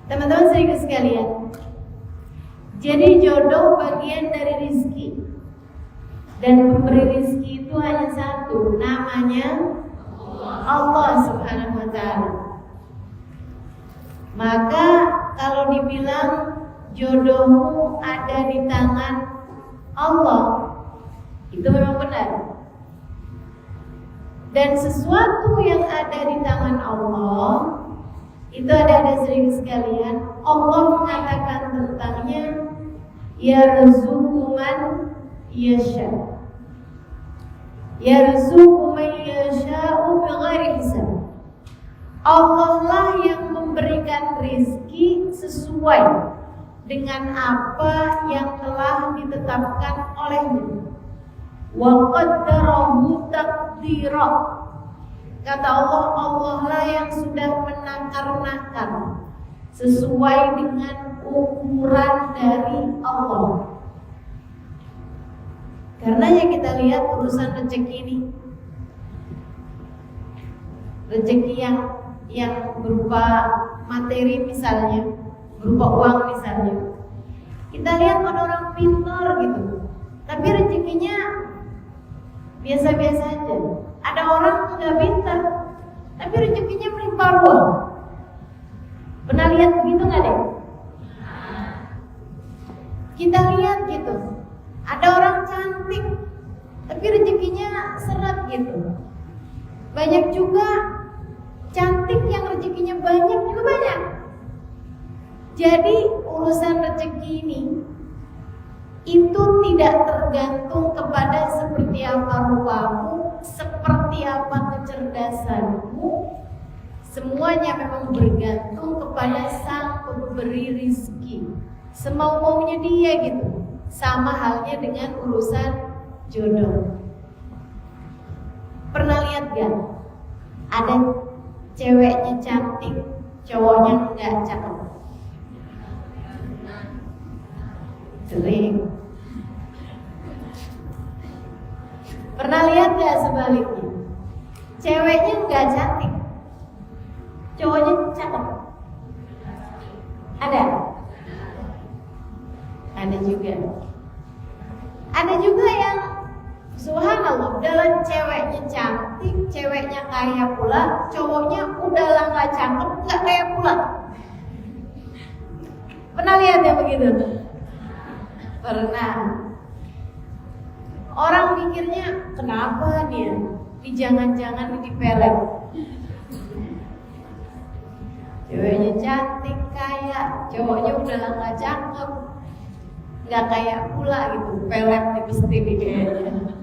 Teman-teman saudara sekalian, jadi jodoh bagian dari rizki. Dan pemberi rizki itu hanya satu, namanya Allah Subhanahu wa ta'ala. Maka kalau dibilang jodohmu ada di tangan Allah, itu memang benar. Dan sesuatu yang ada di tangan Allah, itu ada sering sekalian, Allah mengatakan tentangnya, yarzuqu man yasha, yarzuqu man yasha'u bighairi hisab. Allah lah yang memberikan rizki sesuai dengan apa yang telah ditetapkan olehnya. Wa qaddarahu taqdira. Kata Allah, Allah lah yang sudah menakar-nakar sesuai dengan ukuran dari Allah. Karenanya kita lihat urusan rezeki ini, rezeki yang berupa materi misalnya, berupa uang misalnya. Kita lihat ada orang pintar gitu, tapi rezekinya biasa-biasa aja. Ada orang nggak pintar, tapi rezekinya melimpah ruah. Pernah lihat begitu nggak deh? Kita lihat gitu, ada orang cantik, tapi rezekinya seret gitu. Banyak juga cantik yang rezekinya banyak juga banyak. Jadi urusan rezeki ini itu tidak tergantung kepada seperti apa rupamu, seperti apa kecerdasanmu. Semuanya memang bergantung kepada Sang Pemberi rizki, semau-maunya dia gitu. Sama halnya dengan urusan jodoh. Pernah lihat gak? Ada ceweknya cantik, cowoknya enggak cakep. Sering. Pernah lihat gak sebaliknya? Ceweknya enggak cantik, cowoknya cakep. Ada? Ada juga. Ada juga yang subhanallah, dalam ceweknya cantik, ceweknya kaya pula, cowoknya udahlah gak cakep, gak kaya pula. Pernah lihat ya begitu? Pernah. Orang mikirnya kenapa dia? Jangan-jangan dipelet. Ceweknya cantik, kaya, cowoknya udahlah gak cakep, gak kayak pula gitu, pelet lipstick di kayaknya.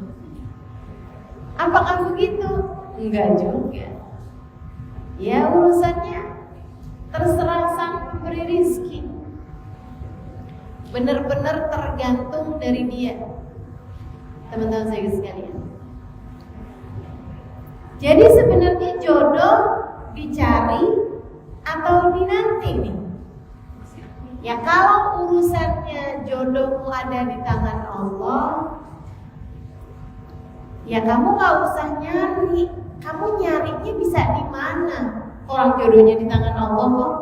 Apakah begitu? Enggak juga. Ya urusannya terserah Sang Pemberi rizki. Benar-benar tergantung dari dia, teman-teman saya sekalian. Jadi sebenarnya jodoh dicari atau dinanti nih? Ya kalau urusannya jodohmu ada di tangan Allah, ya kamu gak usah nyari. Kamu nyarinya bisa di mana? Orang jodohnya di tangan Allah kok.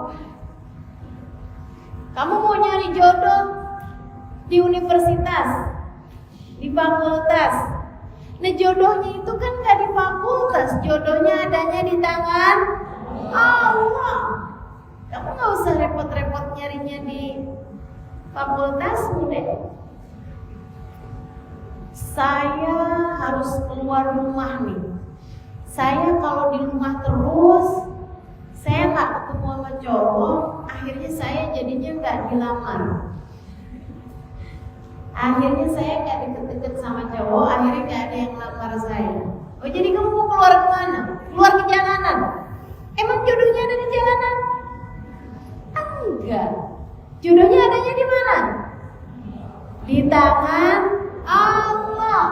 Kamu mau nyari jodoh di universitas, di fakultas. Nah jodohnya itu kan gak di fakultas, jodohnya adanya di tangan Allah. Kamu gak usah repot-repot nyarinya di fakultasmu deh. Saya harus keluar rumah nih. Saya kalau di rumah terus, saya gak ketemu sama cowok, akhirnya saya jadinya gak dilamar. Akhirnya saya gak deket-deket sama cowok, akhirnya gak ada yang lamar saya. Oh jadi kamu mau keluar kemana? Keluar ke jalanan? Emang jodohnya ada di jalanan? Enggak. Jodohnya adanya di mana? Di tangan Allah.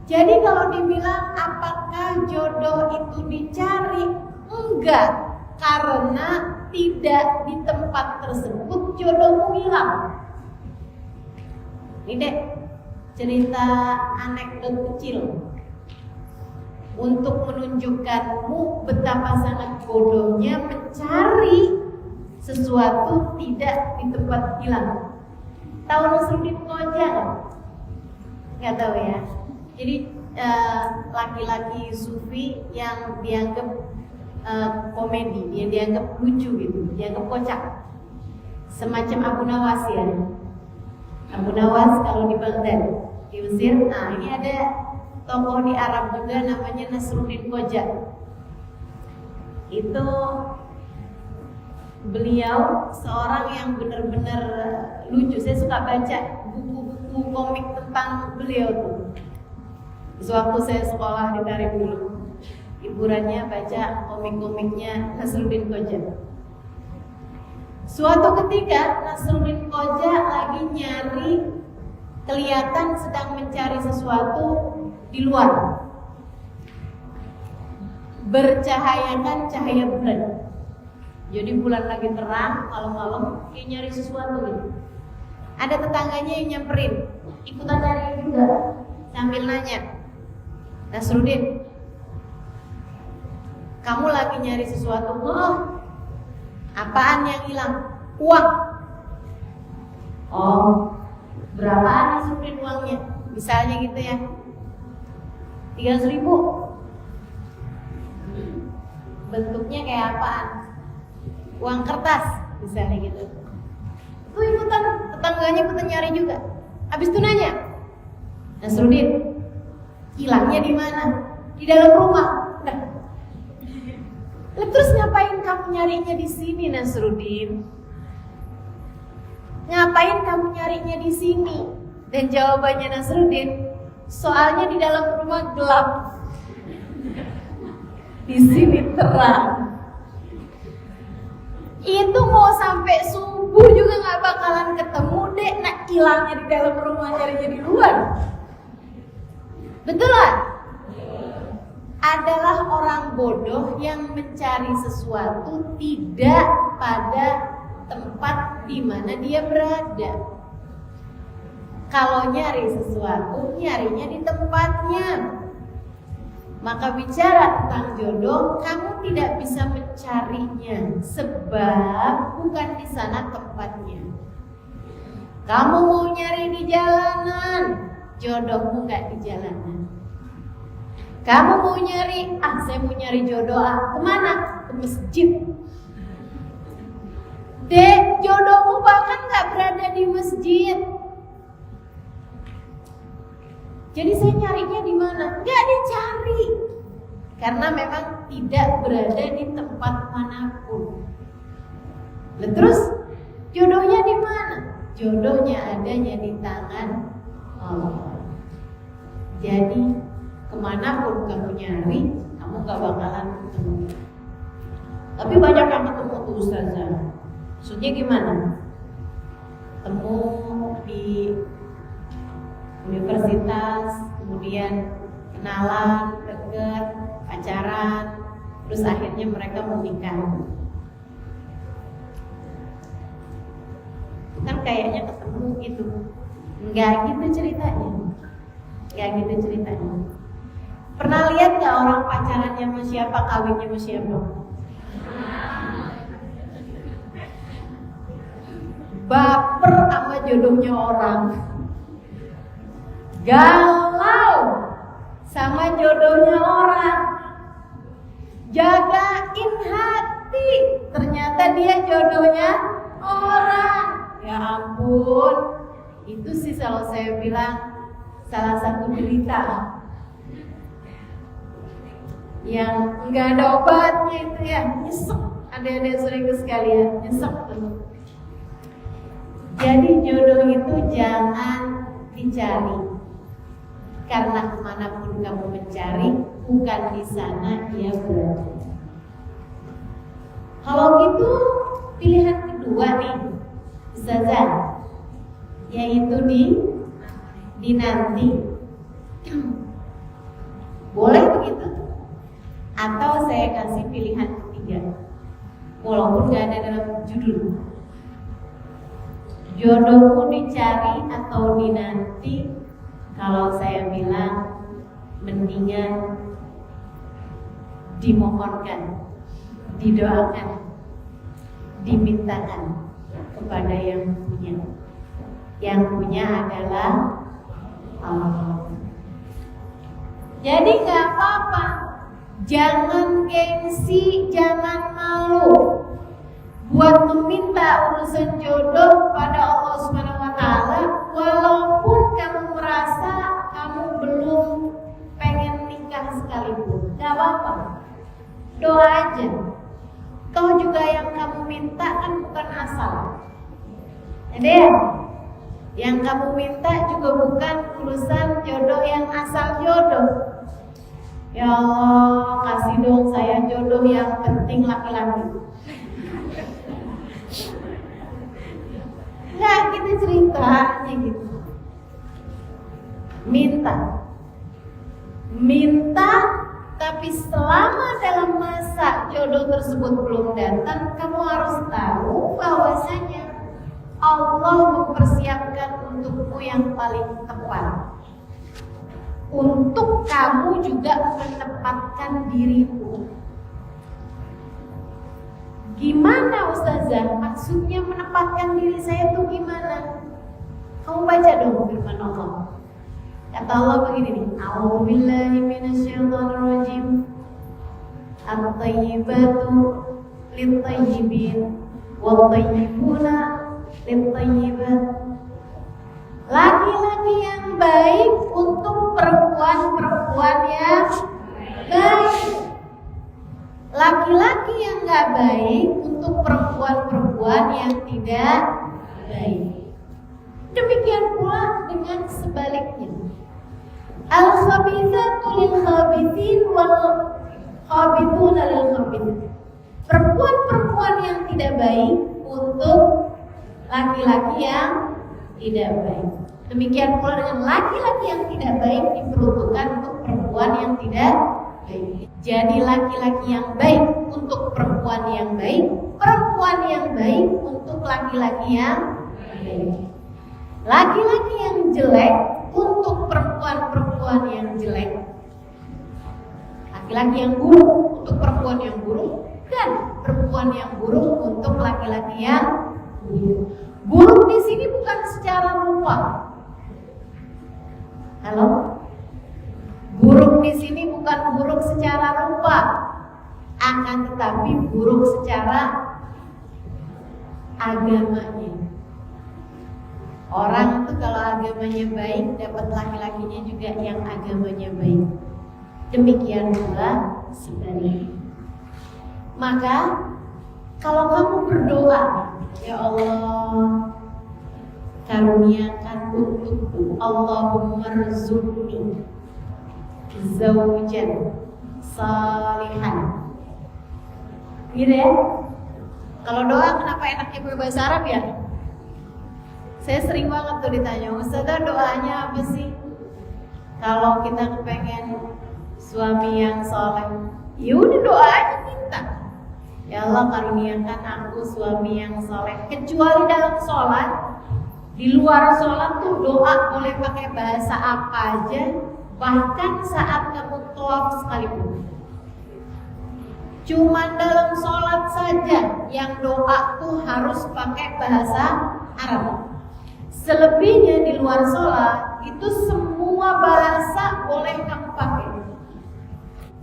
Jadi kalau dibilang apakah jodoh itu dicari? Enggak. Karena tidak di tempat tersebut jodohmu hilang. Ini deh cerita anekdot kecil untuk menunjukkanmu betapa sangat bodohnya mencari sesuatu tidak di tempat hilang. Tahu Nasruddin Koja nggak? Nggak tahu ya. Jadi laki-laki sufi yang dianggap komedi, dia dianggap lucu gitu, dianggap kocak, semacam Abu Nawas ya. Abu Nawas kalau di Baghdad, di Mesir. Nah ini ada tokoh di Arab juga namanya Nasruddin Koja. Itu beliau seorang yang benar-benar lucu. Saya suka baca buku-buku komik tentang beliau tuh. Sewaktu saya sekolah di Tarim dulu, hiburannya baca komik-komiknya Nasruddin Koja. Suatu ketika Nasruddin Koja lagi nyari, kelihatan sedang mencari sesuatu di luar, bercahayakan cahaya bulan. Jadi bulan lagi terang, malam-malam dia nyari sesuatu gitu. Ada tetangganya yang nyamperin, ikutan nyari juga, sambil nanya, Nasruddin, kamu lagi nyari sesuatu? Oh, apaan yang hilang? Uang. Oh, berapaan Nasruddin uangnya? Misalnya gitu ya, 300.000. Bentuknya kayak apaan? Uang kertas, misalnya gitu. Tuh ikutan, tetangganya ikutan nyari juga. Habis itu nanya, Nasruddin, hilangnya di mana? Di dalam rumah. Nah, terus ngapain kamu nyarinya di sini, Nasruddin? Ngapain kamu nyarinya di sini? Dan jawabannya Nasruddin, soalnya di dalam rumah gelap, di sini terang. Itu mau sampai subuh juga nggak bakalan ketemu deh. Nah, hilangnya di dalam rumah, nyarinya di luar. Betul lah? Adalah orang bodoh yang mencari sesuatu tidak pada tempat di mana dia berada. Kalau nyari sesuatu, nyarinya di tempatnya. Maka bicara tentang jodoh, kamu tidak bisa mencarinya sebab bukan di sana tempatnya. Kamu mau nyari di jalanan, jodohmu nggak di jalanan. Kamu mau nyari, saya mau nyari jodoh, kemana? Ke masjid. Dek, jodohmu bahkan nggak berada di masjid. Jadi saya nyarinya di mana? Nggak dicari, karena memang tidak berada di tempat manapun. Nah, terus jodohnya di mana? Jodohnya adanya di tangan Allah. Jadi kemanapun kamu nyari, kamu gak bakalan ketemu. Tapi banyak yang ketemu tuh Ustazah. Maksudnya gimana? Ketemu di universitas, kemudian kenalan, deket, pacaran, terus akhirnya mereka menikah. Kan kayaknya ketemu gitu. Enggak gitu ceritanya. Enggak gitu ceritanya. Pernah lihat gak orang pacarannya sama siapa, kawinnya sama siapa? Baper sama jodohnya orang, galau sama jodohnya orang, jagain hati, ternyata dia jodohnya orang. Ya ampun, itu sih kalau saya bilang salah satu derita yang nggak ada obatnya itu ya, nyesek. Adik-adik sering sekalian, nyesek tuh. Jadi jodoh itu jangan dicari, karena kemanapun kamu mencari, bukan di sana dia berada. Kalau gitu pilihan kedua nih, Ustazah, yaitu di nanti. Boleh begitu? Atau saya kasih pilihan ketiga, walaupun gak ada dalam judul. Jodohmu dicari atau dinanti? Kalau saya bilang mendingan dimohonkan, didoakan. dimintakan kepada yang punya. Yang punya adalah Allah. Jadi gak apa-apa, jangan gengsi, jangan malu buat meminta urusan jodoh pada Allah Subhanahu wa Ta'ala, walaupun kamu merasa kamu belum pengen nikah sekalipun. Gak apa-apa, doa aja. Toh juga yang kamu minta kan bukan asal. Ada ya? Yang kamu minta juga bukan urusan jodoh yang asal jodoh. Ya Allah, kasih dong saya jodoh yang penting laki-laki. Nggak, kita ceritanya gitu. Minta, tapi selama dalam masa jodoh tersebut belum datang, kamu harus tahu bahwasanya Allah mempersiapkan untukmu yang paling tepat. Untuk kamu juga menempatkan dirimu. Gimana Ustazah? Maksudnya menempatkan diri saya itu gimana? Kamu baca dong firman Allah. Kata Allah begini nih, A'udzubillahi minasyaitonirrajim. At-thayyibatu lit-thayyibin wat-thayyibuna lit-thayyibat. Laki-laki yang baik untuk perempuan-perempuan yang baik. Laki-laki yang gak baik untuk perempuan-perempuan yang tidak baik. Demikian pula dengan sebaliknya. Al-khabithatu lil-khabithin wal-khabithuna lil-khabithin. Perempuan-perempuan yang tidak baik untuk laki-laki yang tidak baik. Demikian pula dengan laki-laki yang tidak baik diperuntukkan untuk perempuan yang tidak baik. Jadi laki-laki yang baik untuk perempuan yang baik, perempuan yang baik untuk laki-laki yang baik. Laki-laki yang jelek untuk perempuan-perempuan yang jelek. Laki-laki yang buruk untuk perempuan yang buruk, dan perempuan yang buruk untuk laki-laki yang buruk. Buruk di sini bukan secara rupa. Halo? Buruk di sini bukan buruk secara rupa, akan tetapi buruk secara agamanya. Orang tuh kalau agamanya baik, dapat laki-lakinya juga yang agamanya baik. Demikian pula sebaliknya. Maka kalau kamu berdoa, ya Allah, karuniakan untukku, Allahumma rzuqni zawjan salihan. Gitu ya. Kalau doa kenapa enaknya pakai bahasa Arab ya? Saya sering banget tuh ditanya, Ustazah doanya apa sih? Kalau kita kepengen suami yang soleh, ya udah doa aja minta. Ya Allah karuniakan aku suami yang soleh. Kecuali dalam sholat, di luar sholat tuh doa boleh pakai bahasa apa aja. Bahkan saat kamu tawaf sekalipun. Cuman dalam sholat saja yang doa tuh harus pakai bahasa Arab. Selebihnya di luar sholat itu semua bahasa boleh kamu pakai.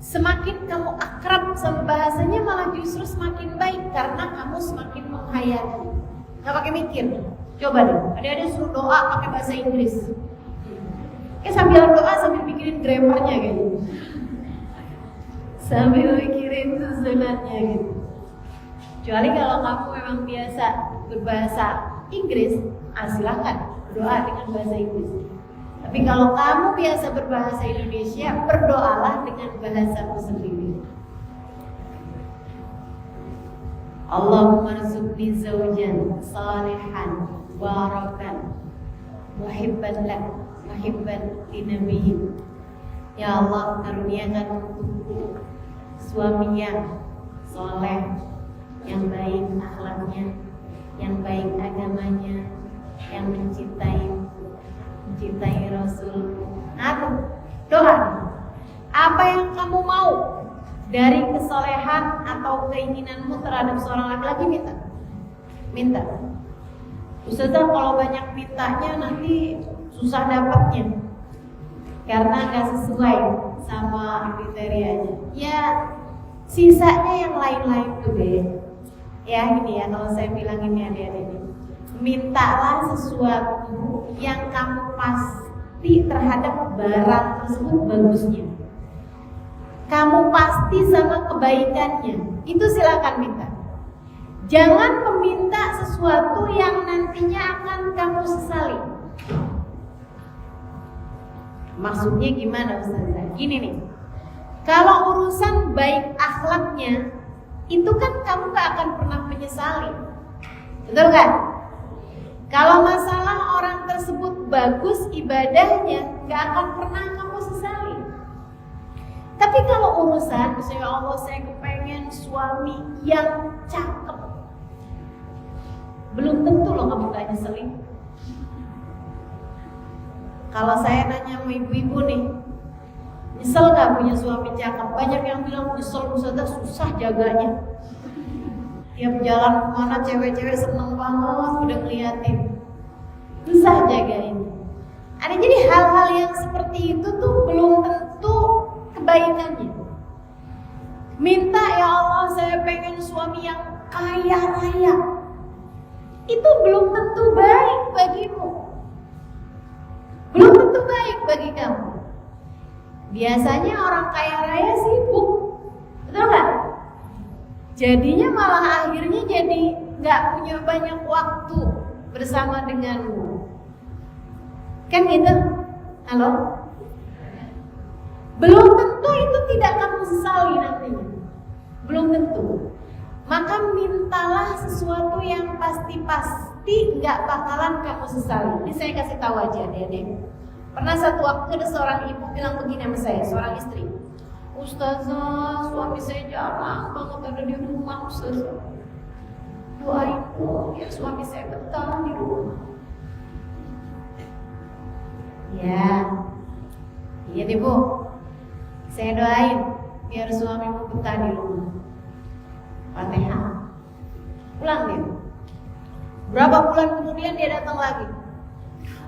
Semakin kamu akrab sama bahasanya malah justru semakin baik karena kamu semakin menghayati. Gak pakai mikir. Coba deh, ada suruh doa pakai bahasa Inggris. Kayak sambil doa sambil mikirin grammarnya gitu. Sambil mikirin susunannya gitu. Kecuali kalau kamu memang biasa berbahasa Inggris, silahkan berdoa dengan bahasa Inggris. Tapi kalau kamu biasa berbahasa Indonesia, berdoalah dengan bahasamu sendiri. Allahumma rzuqni zawjan salihan barakan muhibban lak muhibban linabiyyin. Ya Allah karuniakan untukku suami yang soleh, yang baik akhlaknya, yang baik agamanya, yang mencintai Rasul. Doa. Apa yang kamu mau dari kesolehan atau keinginanmu terhadap seorang laki-laki minta. minta. Ustazah kalau banyak mintanya nanti susah dapatnya karena nggak sesuai sama kriterianya. Ya sisanya yang lain-lain tuh deh. Ya ini ya kalau saya bilang ini adik-adik, mintalah sesuatu yang kamu pasti terhadap barang tersebut bagusnya. Kamu pasti sama kebaikannya, itu silakan minta. Jangan meminta sesuatu yang nantinya akan kamu sesali. Maksudnya gimana Ustazah? Gini nih, kalau urusan baik akhlaknya, itu kan kamu gak akan pernah menyesali. Betul kan? Kalau masalah orang tersebut bagus ibadahnya, gak akan pernah kamu sesali. Tapi kalau urusan, misalnya Allah saya kepengen suami yang cakep, belum tentu loh kamu gak nyeselin. Kalau saya nanya sama ibu-ibu nih, nyesel gak punya suami cakep? Banyak yang bilang nyesel, Ustazah susah jaganya. Tiap jalan kemana cewek-cewek seneng banget udah ngeliatin, susah jagain. Ada jadi hal-hal yang seperti itu tuh belum tentu kebaikannya. Minta ya Allah saya pengen suami yang kaya raya, itu belum tentu baik bagimu, belum tentu baik bagi kamu. Biasanya orang kaya raya sibuk, betul gak? Jadinya malah akhirnya jadi gak punya banyak waktu bersama denganmu. Kan gitu? Halo? Belum tentu itu tidak kamu sesali nantinya. Belum tentu. Maka mintalah sesuatu yang pasti-pasti gak bakalan kamu sesali. Ini saya kasih tahu aja deh. Pernah satu waktu ada seorang ibu bilang begini sama saya, seorang istri, Ustazah suami saya jarang banget ada di rumah Ustazah, doain dong biar suami saya betah di rumah. Ya, iya deh Bu, saya doain biar suamimu betah di rumah. Fatihah, pulang dia. Berapa bulan kemudian dia datang lagi,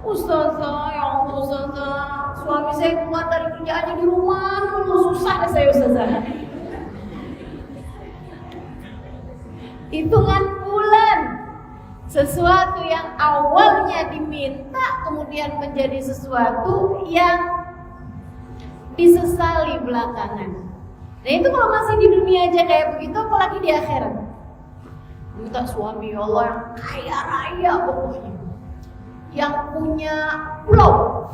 Ustazah, ya Allah Ustazah, suami saya keluar dari kerjaannya di rumah, susah deh saya Ustazah. Hitungan bulan, sesuatu yang awalnya diminta kemudian menjadi sesuatu yang disesali belakangan. Nah itu kalau masih di dunia aja kayak begitu, apalagi di akhirat. Minta suami ya Allah yang kaya raya pokoknya, yang punya pulau,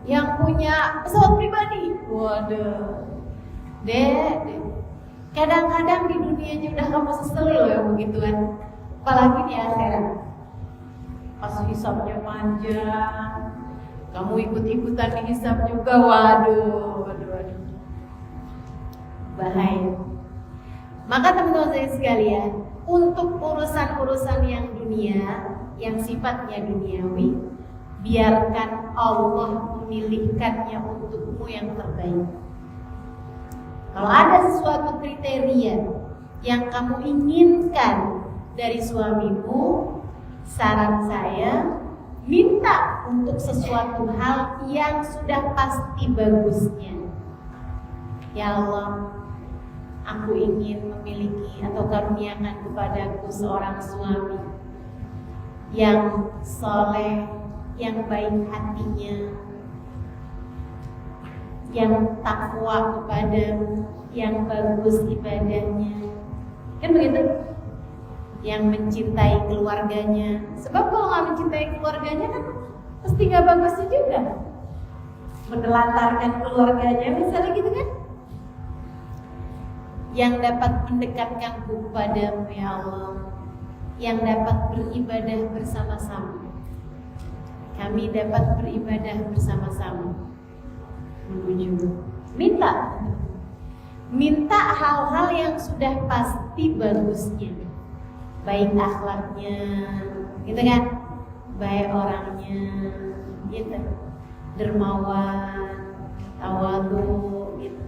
yang punya pesawat pribadi. Waduh, Dek, kadang-kadang di dunia aja udah kamu seseli loh yang begituan, apalagi di akhirat. Pas hisabnya panjang, kamu ikut-ikutan di hisab juga, waduh. Bahaya. Maka teman-teman saya sekalian, untuk urusan-urusan yang dunia, yang sifatnya duniawi, biarkan Allah memilihkannya untukmu yang terbaik. Kalau ada sesuatu kriteria yang kamu inginkan dari suamimu, saran saya, minta untuk sesuatu hal yang sudah pasti bagusnya. Ya Allah, aku ingin memiliki atau karuniakan kepadaku seorang suami yang soleh, yang baik hatinya, yang takwa kepadamu, yang bagus ibadahnya, kan begitu? Yang mencintai keluarganya. Sebab kalau nggak mencintai keluarganya kan pasti nggak bagusnya juga. Menelantarkan keluarganya, misalnya gitu kan? Yang dapat mendekatkanku kepadamu ya Allah, yang dapat beribadah bersama-sama. Kami dapat beribadah bersama-sama menuju minta hal-hal yang sudah pasti bagusnya, baik akhlaknya, gitu kan, baik orangnya, gitu, dermawan, tawadhu, gitu.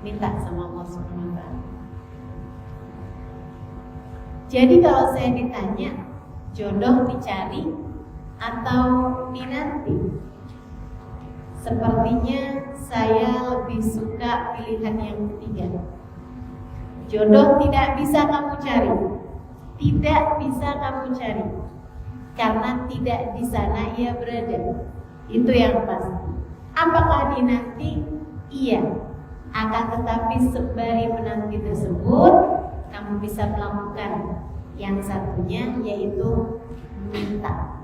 Minta sama Allah SWT. Jadi kalau saya ditanya, jodoh dicari atau dinanti? Sepertinya saya lebih suka pilihan yang ketiga. Jodoh tidak bisa kamu cari. Tidak bisa kamu cari. Karena tidak di sana ia berada. Itu yang pasti. Apakah dinanti? Iya. Akan tetapi sembari menanti tersebut, kamu bisa melakukan yang satunya, yaitu minta.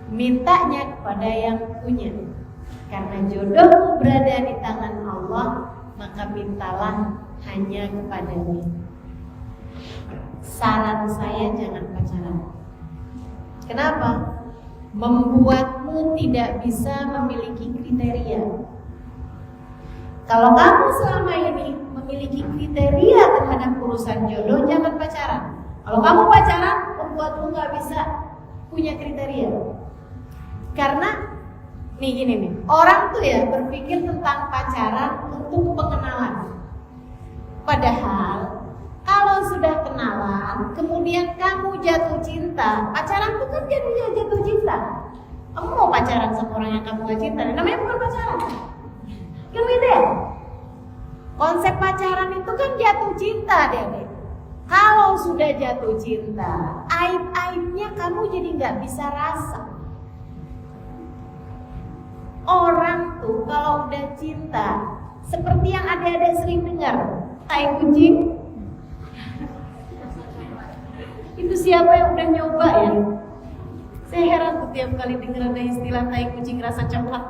Mintanya kepada yang punya. Karena jodohmu berada di tangan Allah, maka mintalah hanya kepadanya. Saran saya, jangan pacaran. Kenapa? Membuatmu tidak bisa memiliki kriteria. Kalau kamu selama ini memiliki kriteria terhadap urusan jodoh, jangan pacaran. Kalau kamu pacaran, membuatmu gak bisa punya kriteria. Karena nih gini nih, orang tuh ya berpikir tentang pacaran untuk pengenalan. Padahal kalau sudah kenalan, kemudian kamu jatuh cinta, pacaran tuh kan jadinya jatuh cinta. Kamu mau pacaran sama orang yang kamu gak cinta, namanya bukan pacaran. Kan gitu ya? Konsep pacaran itu kan jatuh cinta, deh. Kalau sudah jatuh cinta, aib-aibnya kamu jadi nggak bisa rasa. Orang tuh kalau udah cinta, seperti yang adik-adik sering dengar, tai kucing. Itu siapa yang udah nyoba ya? Saya heran tuh tiap kali dengar ada istilah tai kucing rasa coklat.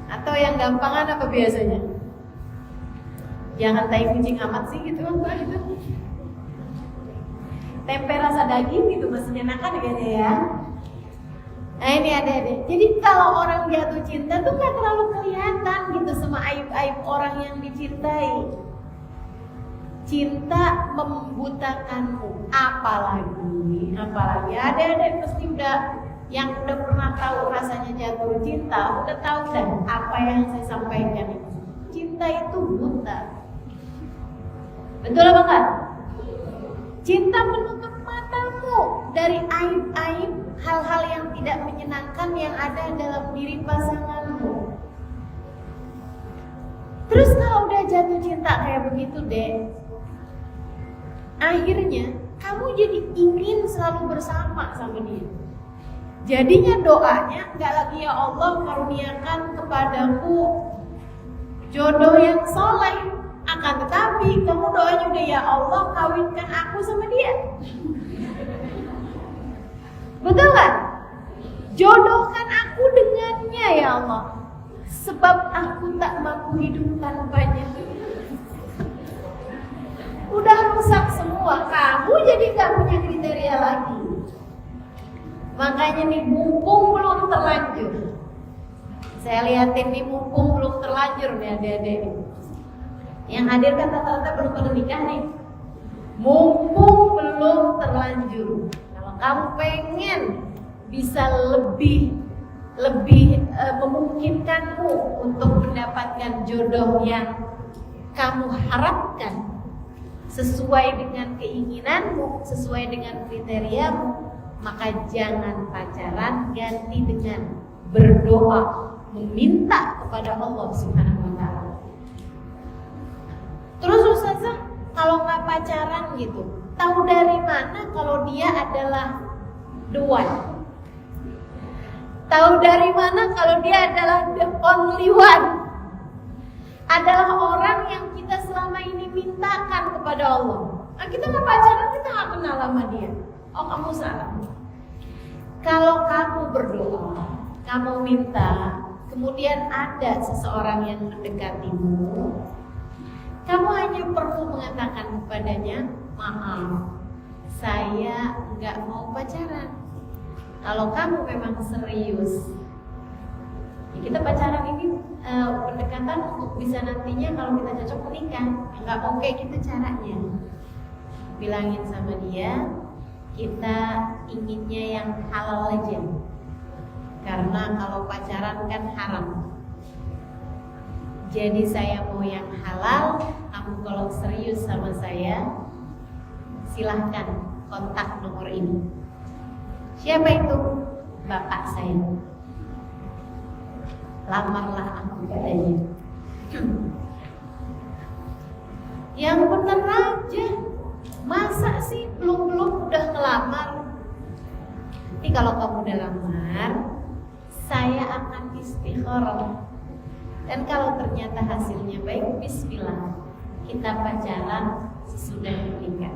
Atau yang gampangan apa biasanya? Jangan tai kucing amat sih gitu apa itu? Tempe rasa daging gitu masih enakan kayaknya ya. Nah ini ada. Jadi kalau orang jatuh cinta tuh gak terlalu kelihatan gitu sama aib-aib orang yang dicintai. Cinta membutakanmu. Apalagi ada pasti udah yang udah pernah tahu rasanya jatuh cinta, udah tahu dah apa yang saya sampaikan itu. Cinta itu buta. Betul apa enggak? Cinta menutup matamu dari aib-aib, hal-hal yang tidak menyenangkan yang ada dalam diri pasanganmu. Terus kalau udah jatuh cinta kayak begitu deh, akhirnya kamu jadi ingin selalu bersama sama dia. Jadinya doanya nggak lagi ya Allah karuniakan kepadaku jodoh yang soleh, akan tetapi kamu doanya udah ya Allah kawinkan aku sama dia. Betul nggak? Jodohkan aku dengannya ya Allah, sebab aku tak mampu hidup tanpanya. Udah rusak semua, kamu jadi nggak punya kriteria lagi. Makanya nih mumpung belum terlanjur, saya liatin nih mumpung belum terlanjur nih adik-adik nih. Yang hadir kan rata-rata belum pada nikah nih. Mumpung belum terlanjur, kalau kamu pengen bisa lebih memungkinkanmu untuk mendapatkan jodoh yang kamu harapkan sesuai dengan keinginanmu, sesuai dengan kriteriamu, maka jangan pacaran, ganti dengan berdoa, meminta kepada Allah Subhanahu wa Ta'ala. Terus Ustazah, kalau nggak pacaran gitu, tahu dari mana kalau dia adalah the one? Tahu dari mana kalau dia adalah the only one? Adalah orang yang kita selama ini mintakan kepada Allah. Nah, kita nggak pacaran, kita nggak kenal sama dia. Oh, kamu salah. Kalau kamu berdoa, kamu minta, kemudian ada seseorang yang mendekatimu, kamu hanya perlu mengatakan kepadanya, maaf, saya nggak mau pacaran. Kalau kamu memang serius, ya kita pacaran ini pendekatan untuk bisa nantinya kalau kita cocok menikah. Nggak mau kayak gitu caranya. Bilangin sama dia, kita inginnya yang halal aja. Karena kalau pacaran kan haram. Jadi saya mau yang halal. Kamu kalau serius sama saya, silahkan kontak nomor ini. Siapa itu? Bapak saya. Lamarlah aku padanya. Yang bener aja. Masa sih belum udah ngelamar? Nanti kalau kamu udah lamar, saya akan istikharah. Dan kalau ternyata hasilnya baik, bismillah, kita pacaran sesudah menikah.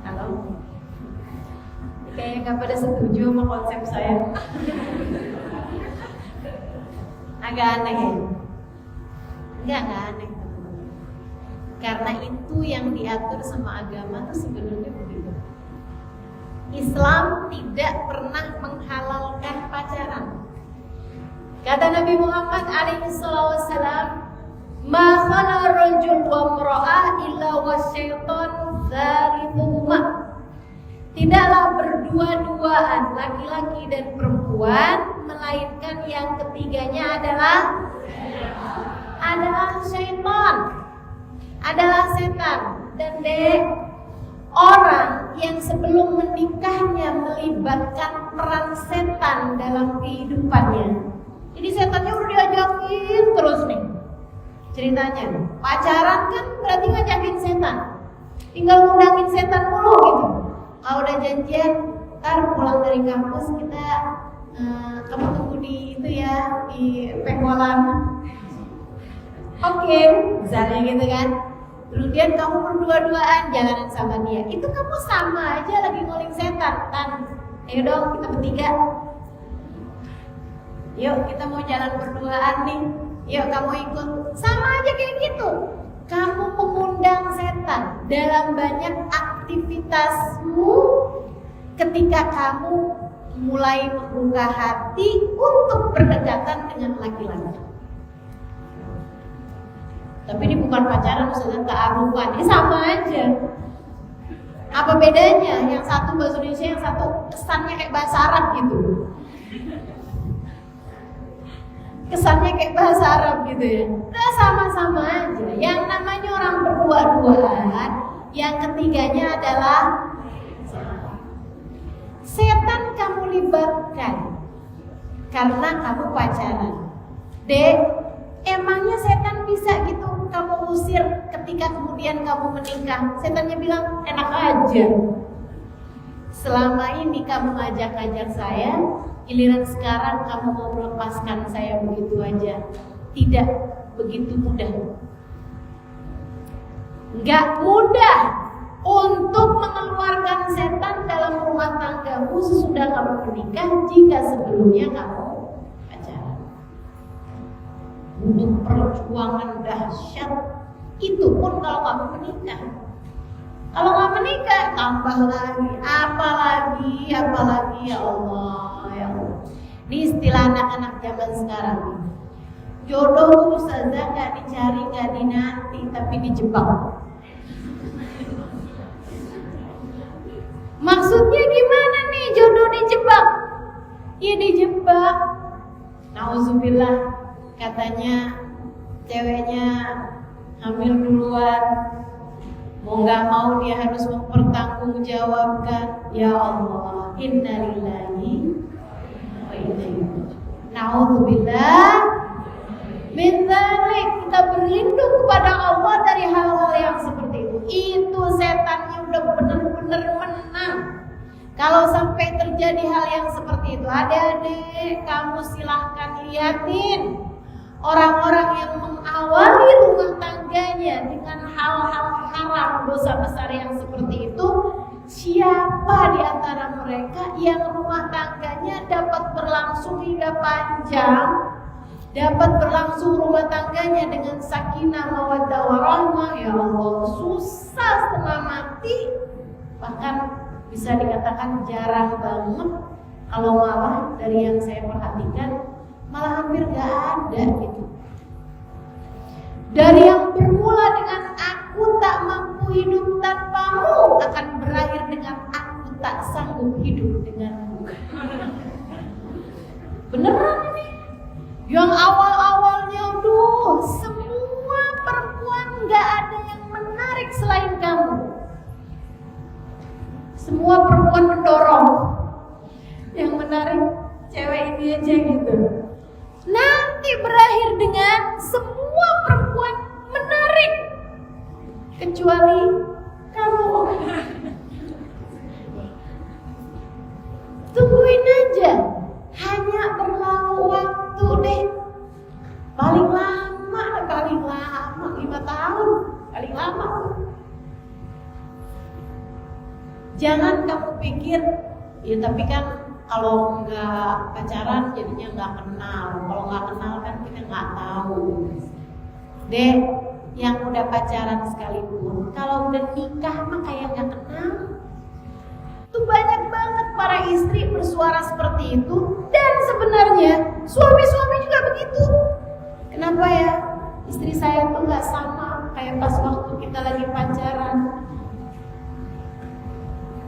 Halo? Kayaknya gak pada setuju sama konsep saya. Agak aneh ya? Enggak aneh. Karena itu yang diatur sama agama tuh sebenarnya begitu. Islam tidak pernah menghalalkan pacaran. Kata Nabi Muhammad SAW, "Ma khala rajul wa imra'ah illa wasyaiton dzalikuhuma." Tidaklah berdua-duaan laki-laki dan perempuan, melainkan yang ketiganya adalah syaitan, adalah setan. Dan orang yang sebelum menikahnya melibatkan peran setan dalam kehidupannya. Jadi setannya udah diajakin terus nih. Ceritanya, pacaran kan berarti ngajakin setan. Tinggal ngundangin setan mulu gitu. Kalau udah janjian, ntar pulang dari kampus kita kamu tunggu di itu ya, di pengkolan. Oke, misalnya gitu kan. Kemudian kamu berdua-duaan jalanan sama dia. Itu kamu sama aja lagi ngoling setan. Ayo dong kita bertiga. Yuk kita mau jalan berduaan nih. Yuk kamu ikut. Sama aja kayak gitu. Kamu mengundang setan dalam banyak aktivitasmu ketika kamu mulai membuka hati untuk berdekatan dengan laki-laki. Tapi ini bukan pacaran, misalnya kearufan. Ini sama aja. Apa bedanya? Yang satu bahasa Indonesia, yang satu kesannya kayak bahasa Arab gitu. Kesannya kayak bahasa Arab gitu ya. Nah, sama-sama aja. Yang namanya orang berdua-duaan, yang ketiganya adalah setan kamu libatkan karena kamu pacaran. Emangnya setan bisa gitu kamu usir ketika kemudian kamu menikah? Setannya bilang enak aja. Selama ini kamu ngajak-ngajak saya, giliran sekarang kamu mau melepaskan saya begitu aja. Tidak begitu mudah. Nggak mudah untuk mengeluarkan setan dalam rumah tanggamu sesudah kamu menikah jika sebelumnya kamu pacaran. Untuk perjuangan dahsyat itu pun kalau kamu menikah. Kalau nggak menikah tambah lagi, apalagi ya Allah, ya Allah. Ini istilah anak-anak zaman sekarang. Jodoh itu ustazah nggak dicari, nggak dinanti, tapi dijebak. Maksudnya gimana nih jodoh dijebak? Ya dijebak. Nauzubillah, katanya ceweknya hamil duluan, mau nggak mau dia harus mempertanggungjawabkan. Ya Allah, innalillahi wa inna ilaihi raji'un. Nauzubillah min dzalik. Kita berlindung kepada Allah dari hal-hal yang seperti itu. Itu setannya udah benar-benar menang. Kalau sampai terjadi hal yang seperti itu, adik-adik, kamu silahkan liatin orang-orang yang mengawali rumah tangganya dengan hal-hal haram, dosa besar yang seperti itu. Siapa di antara mereka yang rumah tangganya dapat berlangsung hingga panjang, dapat berlangsung rumah tangganya dengan sakinah, mawaddah, warahmah? Ya Allah, susah setengah mati. Bahkan bisa dikatakan jarang banget. Kalau malah dari yang saya perhatikan, malah hampir gak ada gitu. Dari yang bermula dengan aku tak mampu hidup tanpamu, akan berakhir dengan aku tak sanggup hidup denganmu. Beneran ini? Yang awal-awalnya, semua perempuan gak ada yang menarik selain kamu. Semua perempuan mendorong. Yang menarik cewek ini aja gitu. Nanti berakhir dengan semua perempuan menarik kecuali kamu. Tungguin aja, hanya berlalu waktu deh. Paling lama 5 tahun, paling lama. Jangan kamu pikir, ya tapi kan kalau nggak pacaran jadinya nggak kenal. Kalau nggak kenal kan kita nggak tahu. Deh, yang udah pacaran sekalipun, kalau udah nikah mah kayak nggak kenal. Tuh banyak banget para istri bersuara seperti itu. Dan sebenarnya suami-suami juga begitu. Kenapa ya? Istri saya tuh nggak sama kayak pas waktu kita lagi pacaran.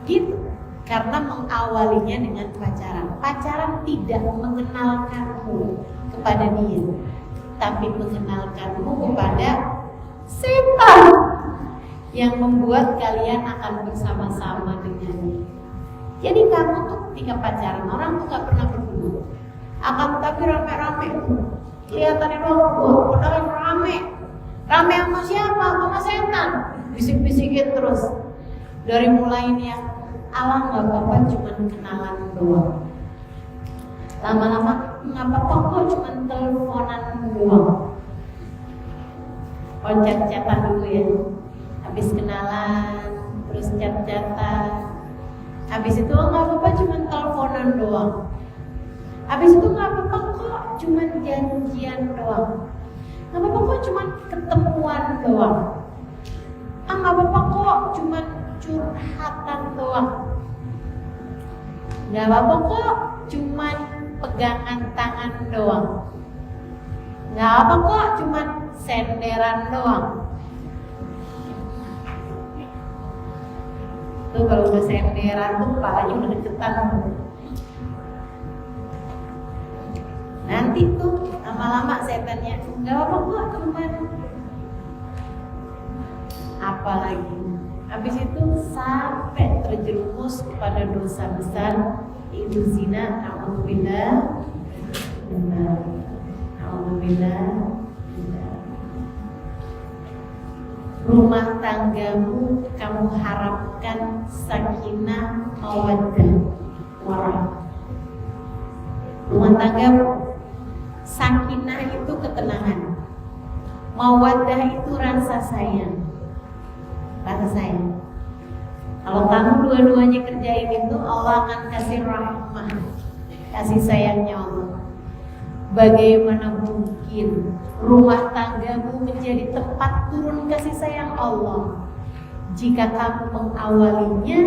Gitu. Karena mengawalinya dengan pacaran. Pacaran tidak mengenalkanmu kepada dia, tapi mengenalkanmu kepada setan yang membuat kalian akan bersama-sama dengannya. Jadi kamu tuh ketika pacaran, orang tuh gak pernah berdua. Akan tapi rame-rame tuh. Kelihatannya doang, udah rame. Rame sama siapa? Sama setan. Bisik-bisikin terus. Dari mulainya, Allah gak apa-apa cuma kenalan doang. Lama-lama gak apa-apa kok cuma teleponan doang. Oh chat-chatan dulu ya. Habis kenalan, terus chat-chatan. Habis itu gak apa-apa cuma teleponan doang. Habis itu gak apa-apa kok cuma janjian doang. Gak apa-apa kok cuma ketemuan doang. Gak apa-apa kok cuma curhatan doang. Gak apa-apa kok cuman pegangan tangan doang. Gak apa kok cuman senderan doang. Tuh kalau udah senderan tuh kepalanya udah deketan. Nanti tuh lama-lama setannya gak apa-apa kok cuman apa lagi. Habis itu sampai terjerumus kepada dosa besar, itu zina. Alhamdulillah. Rumah tanggamu kamu harapkan sakinah, mawaddah, warahmah. Rumah tanggamu sakinah itu ketenangan, mawaddah itu rasa sayang. Kalau kamu dua-duanya kerjain itu, Allah akan kasih rahmah, kasih sayangnya Allah. Bagaimana mungkin rumah tanggamu menjadi tempat turun kasih sayang Allah jika kamu mengawalinya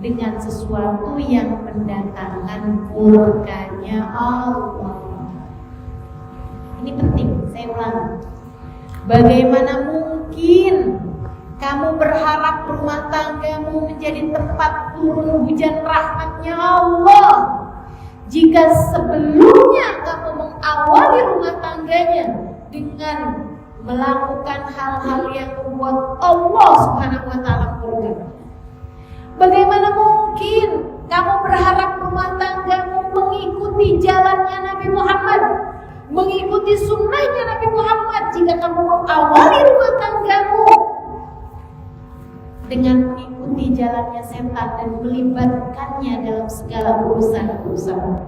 dengan sesuatu yang mendatangkan murkanya Allah? Ini penting, saya ulang. Bagaimana mungkin kamu berharap rumah tanggamu menjadi tempat turun hujan rahmatnya Allah jika sebelumnya kamu mengawali rumah tangganya dengan melakukan hal-hal yang membuat Allah Subhanahu wa Ta'ala murka? Bagaimana mungkin kamu berharap rumah tanggamu mengikuti jalannya Nabi Muhammad, mengikuti sunnahnya Nabi Muhammad jika kamu mengawali rumah tanggamu dengan mengikuti jalannya setan dan melibatkannya dalam segala urusan-urusan?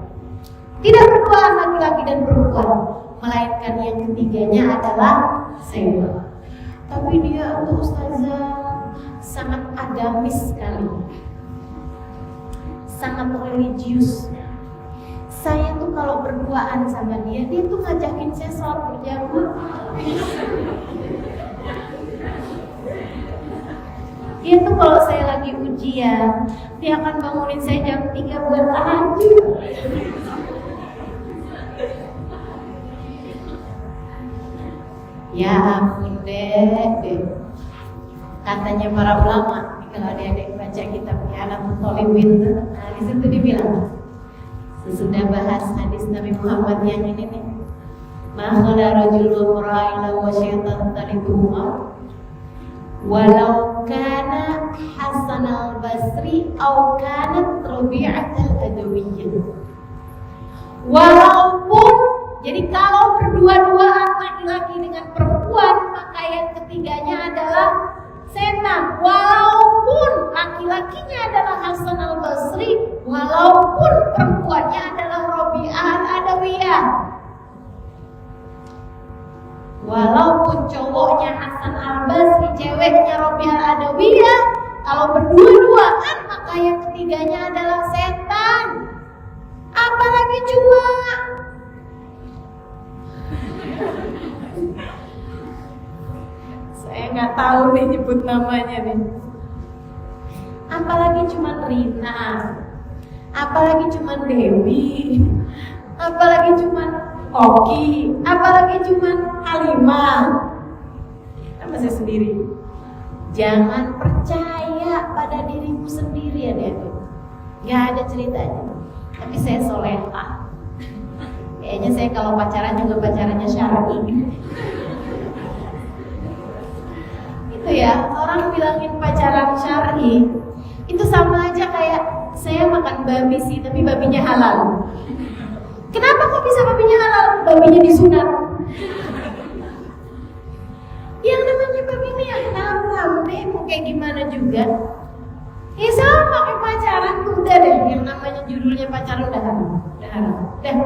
Tidak berduaan laki-laki dan perempuan, melainkan yang ketiganya adalah setan. Tapi dia tuh ustazah sangat agamis sekali, sangat religius. Saya tuh kalau berduaan sama dia tuh ngajakin saya sholat berjamaah. Dia tuh kalau saya lagi ujian, dia akan bangunin saya jam 3 buat tahajud. Ya ampun deh. Katanya para ulama, kalau adik-adik baca kitab I'lamul Talibin, nah di situ dibilang, sesudah bahas hadis Nabi Muhammad yang ini nih, ma khala rajulun ra'ila wa syaitan talituhuma walau kana Hasan al-Basri au kanat Rabi'ah al-Adawiyyah. Walaupun, jadi kalau berdua-duaan laki-laki dengan perempuan, maka yang ketiganya adalah setan. Walaupun laki-lakinya adalah Hasan al-Basri, walaupun perempuannya adalah Rabi'ah al-Adawiyah. Walaupun cowoknya Hasan al-Basri, ceweknya Rabi'ah al-Adawiyah, kalau berdua-duaan maka yang ketiganya adalah setan. Apalagi cuma saya nggak tahu nih nyebut namanya nih. Apalagi cuma Rina, apalagi cuma Dewi, apalagi cuma Oki, apalagi cuma Halimah. Kan masih sendiri. Jangan percaya pada dirimu sendiri ya dia tuh. Nggak ada ceritanya. Tapi saya solehah. Kayaknya saya kalau pacaran juga pacarannya syar'i. Itu ya, orang bilangin pacaran syar'i itu sama aja kayak saya makan babi sih, tapi babinya halal. Kenapa kok bisa babinya halal? Babinya disunat. Yang namanya babi ini yang haram deh, mau kayak gimana juga. Ya sama kayak pacaran, udah deh, yang namanya judulnya pacaran udah haram. Udah.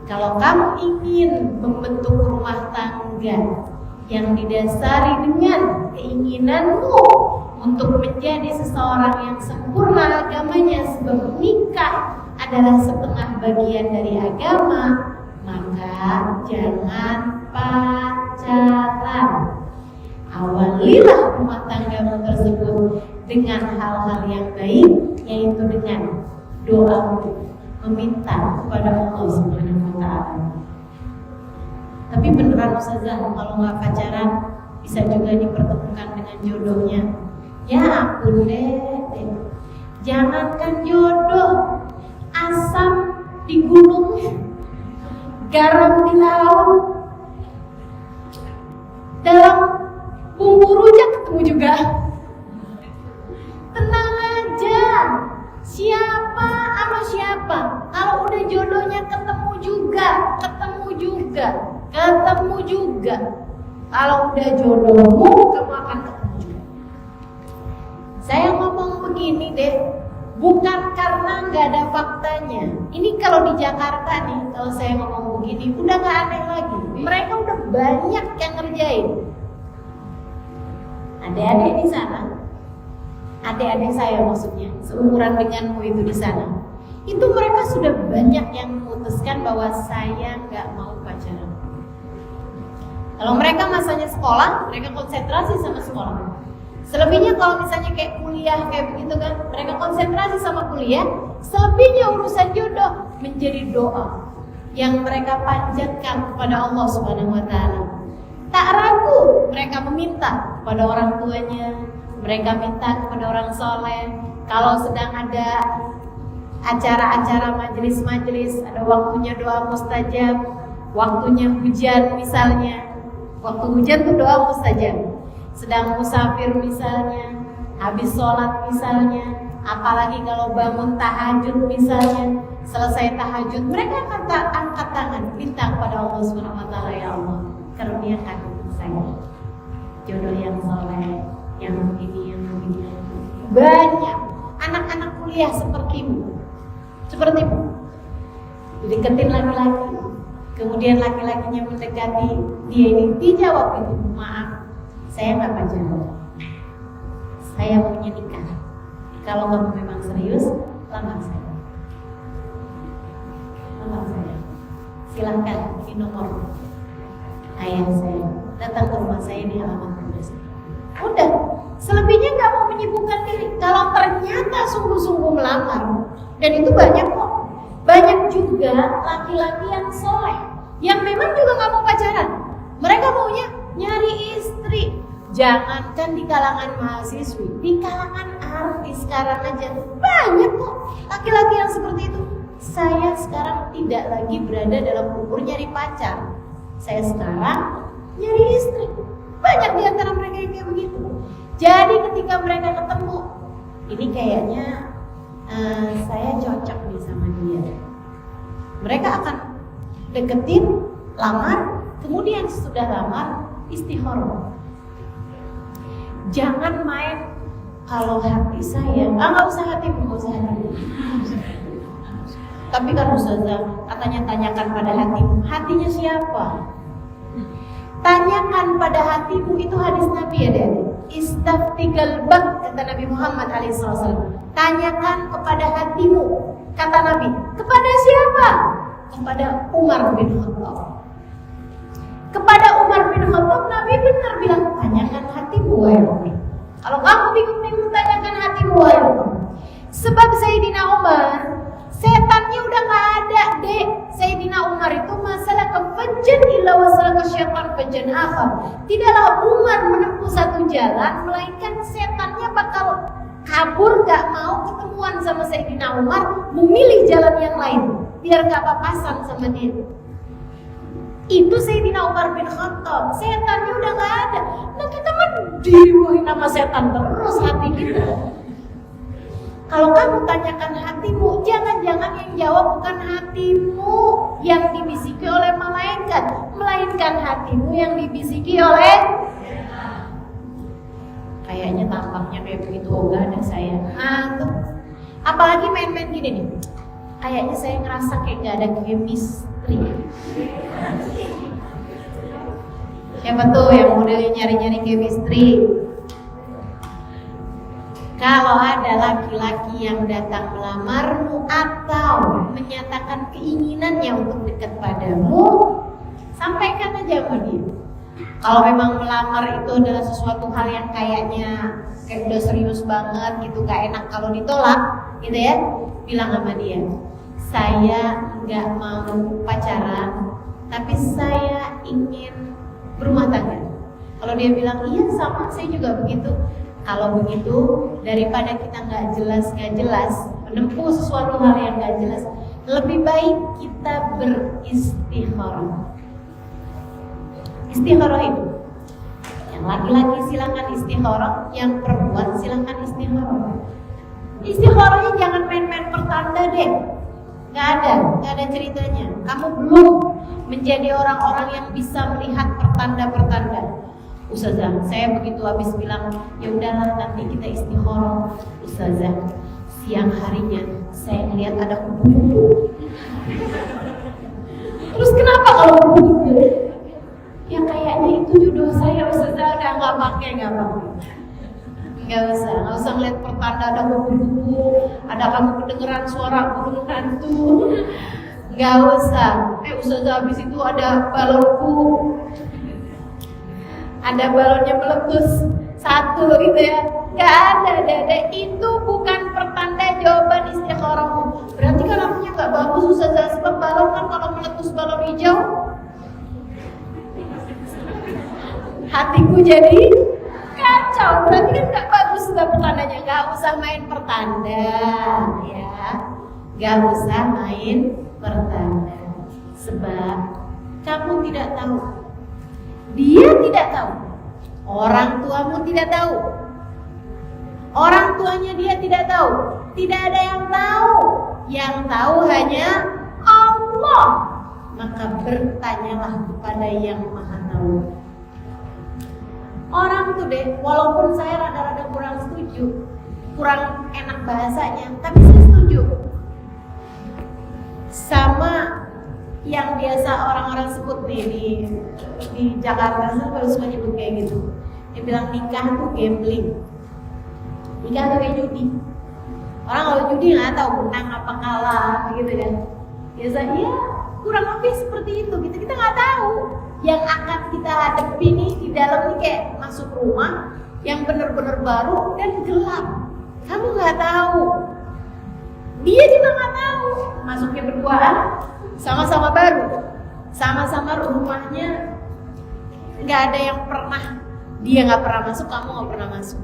Kalau kamu ingin membentuk rumah tangga yang didasari dengan keinginanmu untuk menjadi seseorang yang sempurna agamanya, sebab nikah adalah setengah bagian dari agama, maka jangan pacaran. Awalilah rumah tanggamu tersebut dengan hal-hal yang baik, yaitu dengan doa, meminta kepada Allah Subhanahu wa Ta'ala. Tapi beneran Ustazah, kalau nggak pacaran bisa juga dipertemukan dengan jodohnya. Ya ampun deh. Jangankan jodoh, asam di gunung, garam di laut, dalam bumbu rujak ketemu juga. Tenang aja, siapa sama siapa, kalau udah jodohnya ketemu juga. Kalau udah jodohmu, kamu akan ketemu juga. Saya ngomong begini deh, bukan karena nggak ada faktanya. Ini kalau di Jakarta nih, kalau saya ngomong begini, udah nggak aneh lagi. Mereka udah banyak yang ngerjain. Adik-adik di sana, adik-adik saya maksudnya, seumuran denganmu itu di sana, itu mereka sudah banyak yang memutuskan bahwa saya nggak mau pacaran. Kalau mereka masanya sekolah, mereka konsentrasi sama sekolah. Selebihnya kalau misalnya kayak kuliah kayak begitu kan, mereka konsentrasi sama kuliah. Selebihnya urusan jodoh menjadi doa yang mereka panjatkan kepada Allah Subhanahu wa Ta'ala. Tak ragu mereka meminta kepada orang tuanya, mereka minta kepada orang soleh. Kalau sedang ada acara-acara majelis-majelis, ada waktunya doa mustajab, waktunya hujan misalnya. Waktu hujan tuh doa mustajab. Sedang musafir misalnya, habis sholat misalnya, apalagi kalau bangun tahajud misalnya, selesai tahajud, mereka akan angkat tangan minta kepada Allah Subhanahu wa Ta'ala, ya Allah, karuniakan saya jodoh yang soleh, yang begini. Banyak anak-anak kuliah sepertimu, dideketin laki-laki, kemudian laki-lakinya mendekati dia ini, dijawab itu, maaf, saya nggak pacaran, saya maunya nikah. Kalau kamu memang serius, lamar saya. Silahkan, ini nomor ayah saya, datang ke rumah saya di halaman rumah saya. Udah, selebihnya nggak mau menyibukkan diri. Kalau ternyata sungguh-sungguh melamar, dan itu banyak kok, banyak juga laki-laki yang soleh, yang memang juga nggak mau pacaran. Mereka maunya nyari istri. Jangankan di kalangan mahasiswi, di kalangan artis sekarang aja banyak kok laki-laki yang seperti itu. Saya sekarang tidak lagi berada dalam umur nyari pacar. Saya sekarang nyari istri. Banyak di antara mereka yang kayak begitu. Jadi ketika mereka ketemu, ini kayaknya saya cocok nih sama dia. Mereka akan deketin, lamar, kemudian sudah lamar, istikharah. Jangan main kalau hati saya, nggak usah hatimu, nggak usah hatimu. Tapi kan Ustazah, katanya tanyakan pada hatimu. Hatinya siapa? Tanyakan pada hatimu, itu hadis Nabi ya deh. Istafti qalbak, kata Nabi Muhammad SAW. Tanyakan kepada hatimu, kata Nabi. Kepada siapa? Kepada Umar bin Khattab. Kepada Umar bin Khattab Nabi benar bilang, tanyakan hatimu wahai Umar. Kalau kamu bingung-bingung, tanyakan hatimu wahai Umar. Sebab Sayyidina Umar, setannya udah gak ada, dek. Sayyidina Umar itu masalah kefajjan illa wasalah syaitan fajjan akhar. Tidaklah Umar menempuh satu jalan, melainkan setannya bakal kabur, gak mau ketemuan sama Sayyidina Umar, memilih jalan yang lain biar gak papasan sama dia. Itu Sayyidina Umar bin Khattab. Setannya udah gak ada. Nah kita mah dibuahin nama setan terus hati kita. Kalau kamu tanyakan hatimu, jangan-jangan yang jawab bukan hatimu yang dibisiki oleh malaikat, melainkan hatimu yang dibisiki oleh kayaknya tampaknya kayak begitu, enggak ada saya. Tuh. Apalagi main-main gini nih. Kayaknya saya ngerasa kayak gak ada chemistry. Siapa tuh yang modelnya nyari-nyari chemistry? Kalau ada laki-laki yang datang melamarmu atau menyatakan keinginannya untuk dekat padamu, sampaikan aja sama dia. Kalau memang melamar itu adalah sesuatu hal yang kayaknya kayak udah serius banget gitu, gak enak kalau ditolak gitu ya, bilang sama dia, saya gak mau pacaran, tapi saya ingin berumah tangga. Kalau dia bilang iya sama, saya juga begitu. Kalau begitu, daripada kita nggak jelas menempuh sesuatu hal yang nggak jelas, lebih baik kita beristikharah. Istikharah itu, yang laki-laki silakan istikharah, yang perempuan silakan istikharah. Istikharahnya jangan main-main pertanda deh, nggak ada ceritanya. Kamu belum menjadi orang-orang yang bisa melihat pertanda-pertanda. Ustazah, saya begitu habis bilang, ya udahlah nanti kita istikharah. Ustazah, siang harinya saya lihat ada kupu-kupu. Terus kenapa kalau kupu-kupu? Ya kayaknya itu jodoh saya, Ustazah. Udah nggak pakai. Nggak usah ngeliat pertanda ada kupu-kupu, ada kamu kedengeran suara burung hantu. Nggak usah. Ustazah, habis itu ada balonku. Ada balonnya meletus satu gitu ya. Gak ada, itu bukan pertanda jawaban istikharahmu. Berarti kan lampunya gak bagus Ustazah, sebab balon kan kalau meletus balon hijau, hatiku jadi kacau. Berarti kan gak bagus sudah pertandanya. Gak usah main pertanda ya. Gak usah main pertanda. Sebab kamu tidak tahu, dia tidak tahu, orang tuamu tidak tahu, orang tuanya dia tidak tahu, tidak ada yang tahu. Yang tahu hanya Allah. Maka bertanyalah kepada yang Maha Tahu. Orang tuh deh, walaupun saya rada-rada kurang setuju, kurang enak bahasanya, tapi saya setuju sama yang biasa orang-orang sebut nih di Jakarta, saya baru suka nyebut kayak gitu. Dia bilang nikah tuh gambling, nikah tuh kayak judi. Orang kalau judi nggak tahu menang apa kalah gitu kan. Biasanya kurang lebih seperti itu. Kita nggak tahu yang akan kita hadapi nih di dalam nih, kayak masuk rumah yang benar-benar baru dan gelap. Kamu nggak tahu, dia juga nggak tahu. Masuknya berduaan, sama-sama baru, sama-sama rumahnya nggak ada yang pernah, dia nggak pernah masuk, kamu nggak pernah masuk.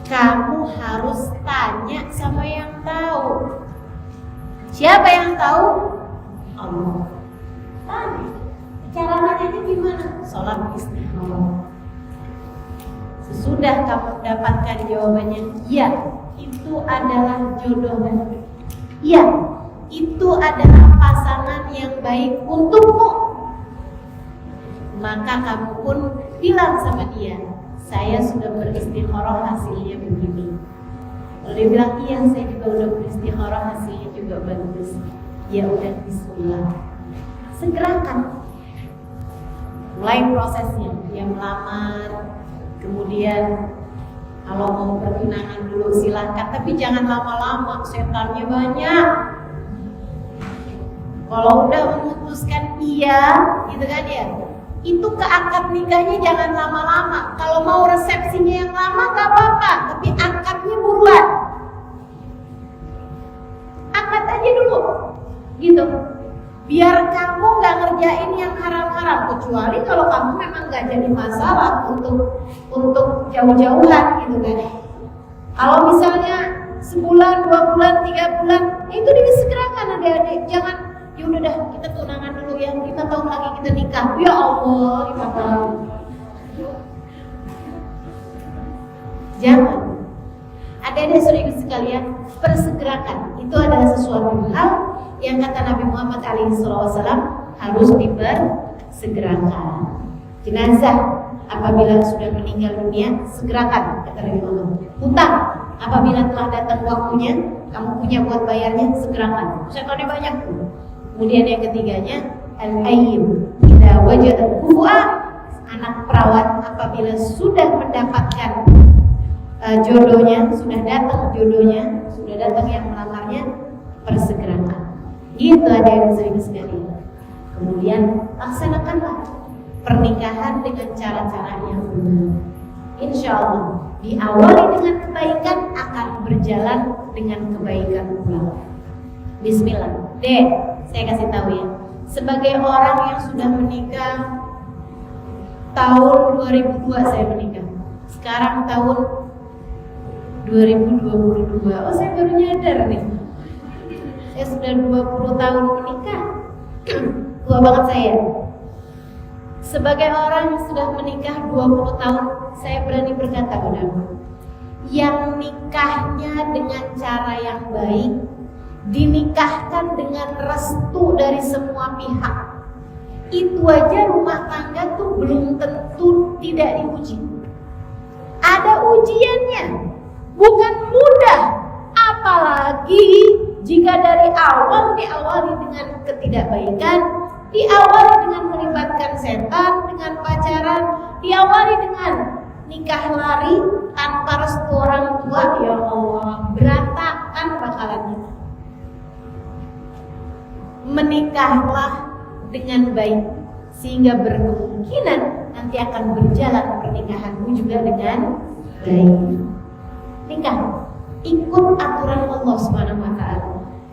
Kamu harus tanya sama yang tahu. Siapa yang tahu? Allah. Cara nanyanya gimana? Sholat istikharah. Sesudah kamu dapatkan jawabannya, iya, itu adalah jodoh. Iya, itu adalah pasangan yang baik untukmu. Maka kamu pun bilang sama dia, saya sudah beristikharah, hasilnya begini. Kalau dia bilang, iya saya juga udah beristikharah, hasilnya juga bagus. Ya udah, bismillah. Segerakan. Mulai prosesnya, dia melamar, kemudian kalau mau bertunangan dulu silahkan, tapi jangan lama-lama, setannya banyak. Kalau udah memutuskan iya, gitu kan ya, itu ke akad nikahnya jangan lama-lama. Kalau mau resepsinya yang lama gak apa-apa, tapi akadnya buruan. Akad aja dulu, gitu. Biar kamu gak ngerjain yang haram-haram, kecuali kalau kamu memang gak jadi masalah untuk jauh-jauhan, gitu kan. Kalau misalnya sebulan, 2 bulan, 3 bulan, itu disegerakan adik-adik. Jangan, ya udah dah kita tunangan dulu ya, 5 tahun lagi kita nikah. Ya Allah, 5 tahun. Jangan. Adik-adik saudara sekalian, persegerakan itu adalah sesuatu hal yang kata Nabi Muhammad SAW harus dipersegerakan. Jenazah apabila sudah meninggal dunia, segerakan, kata Nabi Muhammad. Hutang apabila telah datang waktunya, kamu punya buat bayarnya, segerakan. Setannya banyak. Kemudian yang ketiganya, al-ayyim idza wajada kufu'a, anak perawat apabila sudah mendapatkan jodohnya, sudah datang jodohnya, sudah datang yang melamarnya, persegerakan. Itu ada yang sering sekali. Kemudian laksanakanlah pernikahan dengan cara-cara yang benar. Insya Allah diawali dengan kebaikan akan berjalan dengan kebaikan pula. Bismillah. Dek, saya kasih tahu ya. Sebagai orang yang sudah menikah tahun 2002 saya menikah. Sekarang tahun 2022. Oh, saya baru nyadar nih. Saya sudah 20 tahun menikah. Tua banget saya. Sebagai orang yang sudah menikah 20 tahun, saya berani berkata padamu, yang nikahnya dengan cara yang baik, dinikahkan dengan restu dari semua pihak, itu aja rumah tangga tuh belum tentu tidak diuji. Ada ujiannya, bukan mudah. Apalagi jika dari awal diawali dengan ketidakbaikan, diawali dengan melibatkan setan, dengan pacaran, diawali dengan nikah lari tanpa restu orang tua, ya Allah, berantakan bakalannya. Menikahlah dengan baik, sehingga berkemungkinan nanti akan berjalan pernikahanmu juga dengan baik. Nikah, ikut aturan Allah SWT.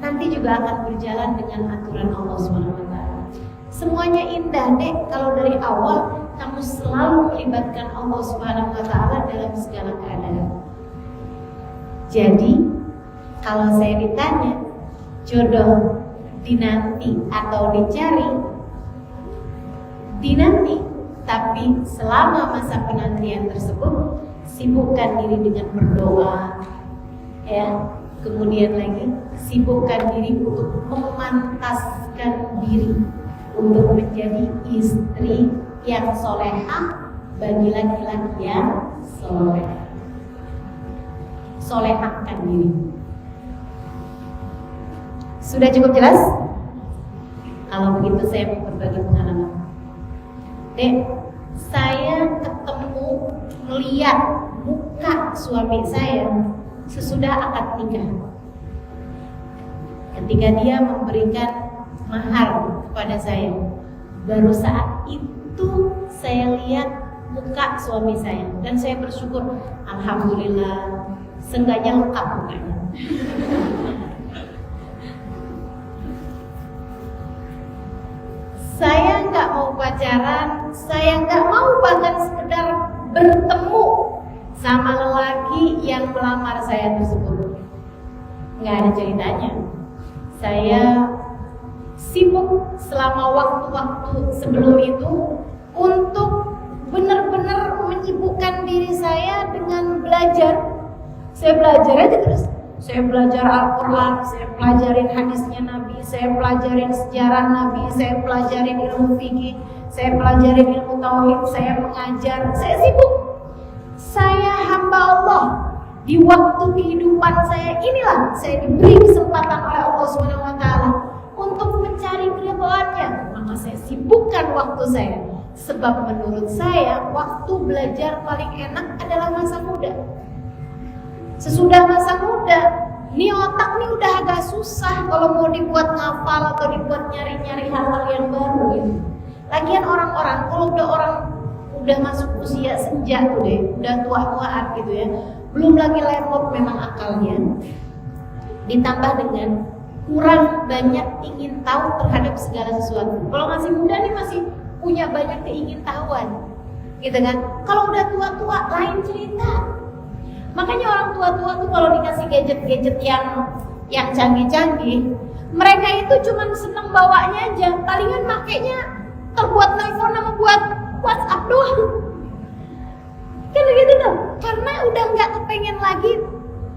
Nanti juga akan berjalan dengan aturan Allah SWT. Semuanya indah, dek, kalau dari awal kamu selalu melibatkan Allah SWT dalam segala keadaan. Jadi, kalau saya ditanya jodoh dinanti atau dicari, dinanti, tapi selama masa penantian tersebut sibukkan diri dengan berdoa, ya. Kemudian lagi sibukkan diri untuk memantaskan diri untuk menjadi istri yang solehah bagi laki-laki yang soleh. Solehahkan diri. Sudah cukup jelas? Kalau begitu saya mau berbagi pengalaman. Dek, saya ketemu melihat muka suami saya sesudah akad nikah. Ketika dia memberikan mahar kepada saya, baru saat itu saya lihat muka suami saya dan saya bersyukur, alhamdulillah, seenggaknya lengkap mukanya. Saya nggak mau pacaran, saya nggak mau bahkan sekedar bertemu sama lelaki yang melamar saya tersebut. Nggak ada ceritanya. Saya sibuk selama waktu-waktu sebelum itu untuk benar-benar menyibukkan diri saya dengan belajar. Saya belajar aja terus. Saya belajar Al-Quran, saya pelajarin hadisnya Nabi, saya pelajarin sejarah Nabi, saya pelajarin ilmu fikih, saya pelajarin ilmu tauhid, saya mengajar, saya sibuk. Saya hamba Allah. Di waktu kehidupan saya inilah saya diberi kesempatan oleh Allah SWT untuk mencari keridhaannya. Maka saya sibukkan waktu saya. Sebab menurut saya waktu belajar paling enak adalah masa muda. Sesudah masa muda, nih otak nih udah agak susah kalau mau dibuat ngafal atau dibuat nyari-nyari hal-hal yang baru gitu. Lagian orang-orang kalau udah masuk usia senja tuh deh, udah tua-tuaan gitu ya, belum lagi lemot memang akalnya. Ditambah dengan kurang banyak ingin tahu terhadap segala sesuatu. Kalau masih muda nih masih punya banyak keingintahuan, gitu kan? Kalau udah tua-tua lain cerita. Makanya orang tua-tua tuh kalau dikasih gadget-gadget yang canggih-canggih, mereka itu cuma seneng bawanya aja. Palingan makainya terbuat nelfon sama buat WhatsApp doang. Kan gitu dong. Karena udah nggak kepengen lagi,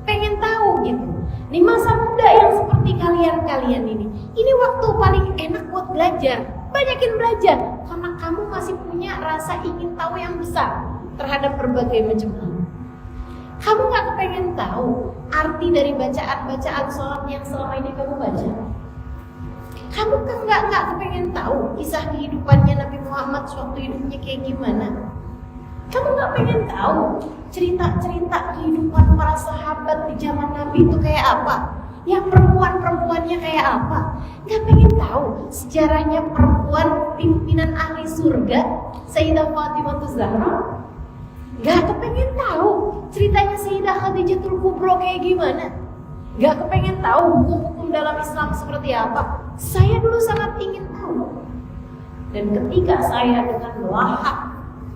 pengen tahu gitu. Di masa muda yang seperti kalian ini waktu paling enak buat belajar. Banyakin belajar karena kamu masih punya rasa ingin tahu yang besar terhadap berbagai macam hal. Kamu gak kepengen tahu arti dari bacaan-bacaan sholat yang selama ini kamu baca? Kamu kan gak kepengen tahu kisah kehidupannya Nabi Muhammad sewaktu hidupnya kayak gimana? Kamu gak pengen tahu cerita-cerita kehidupan para sahabat di zaman Nabi itu kayak apa? Yang perempuan-perempuannya kayak apa? Gak pengen tahu sejarahnya perempuan pimpinan ahli surga Sayyidah Fatimah Zahra? Gak kepengen tahu ceritanya Sayyidah Khadijatul Kubro kayak gimana? Gak kepengen tahu hukum-hukum dalam Islam seperti apa? Saya dulu sangat ingin tahu. Dan ketika saya dengan lahap,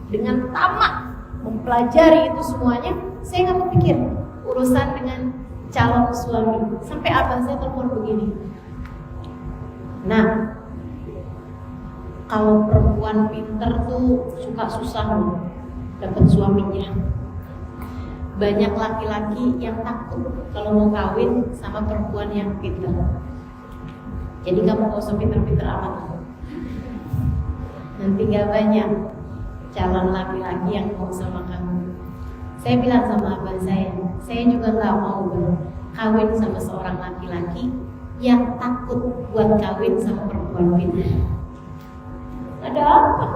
dengan tamak mempelajari itu semuanya, saya gak kepikir urusan dengan calon suami. Sampai abang saya telepon begini, nah, kalau perempuan pinter tuh suka susah loh dapat suaminya. Banyak laki-laki yang takut kalau mau kawin sama perempuan yang pintar. Jadi kamu gak usah pintar-pintar amat. Nanti gak banyak calon laki-laki yang mau sama kamu. Saya bilang sama abang saya juga gak mau kawin sama seorang laki-laki yang takut buat kawin sama perempuan pintar. Ada apa?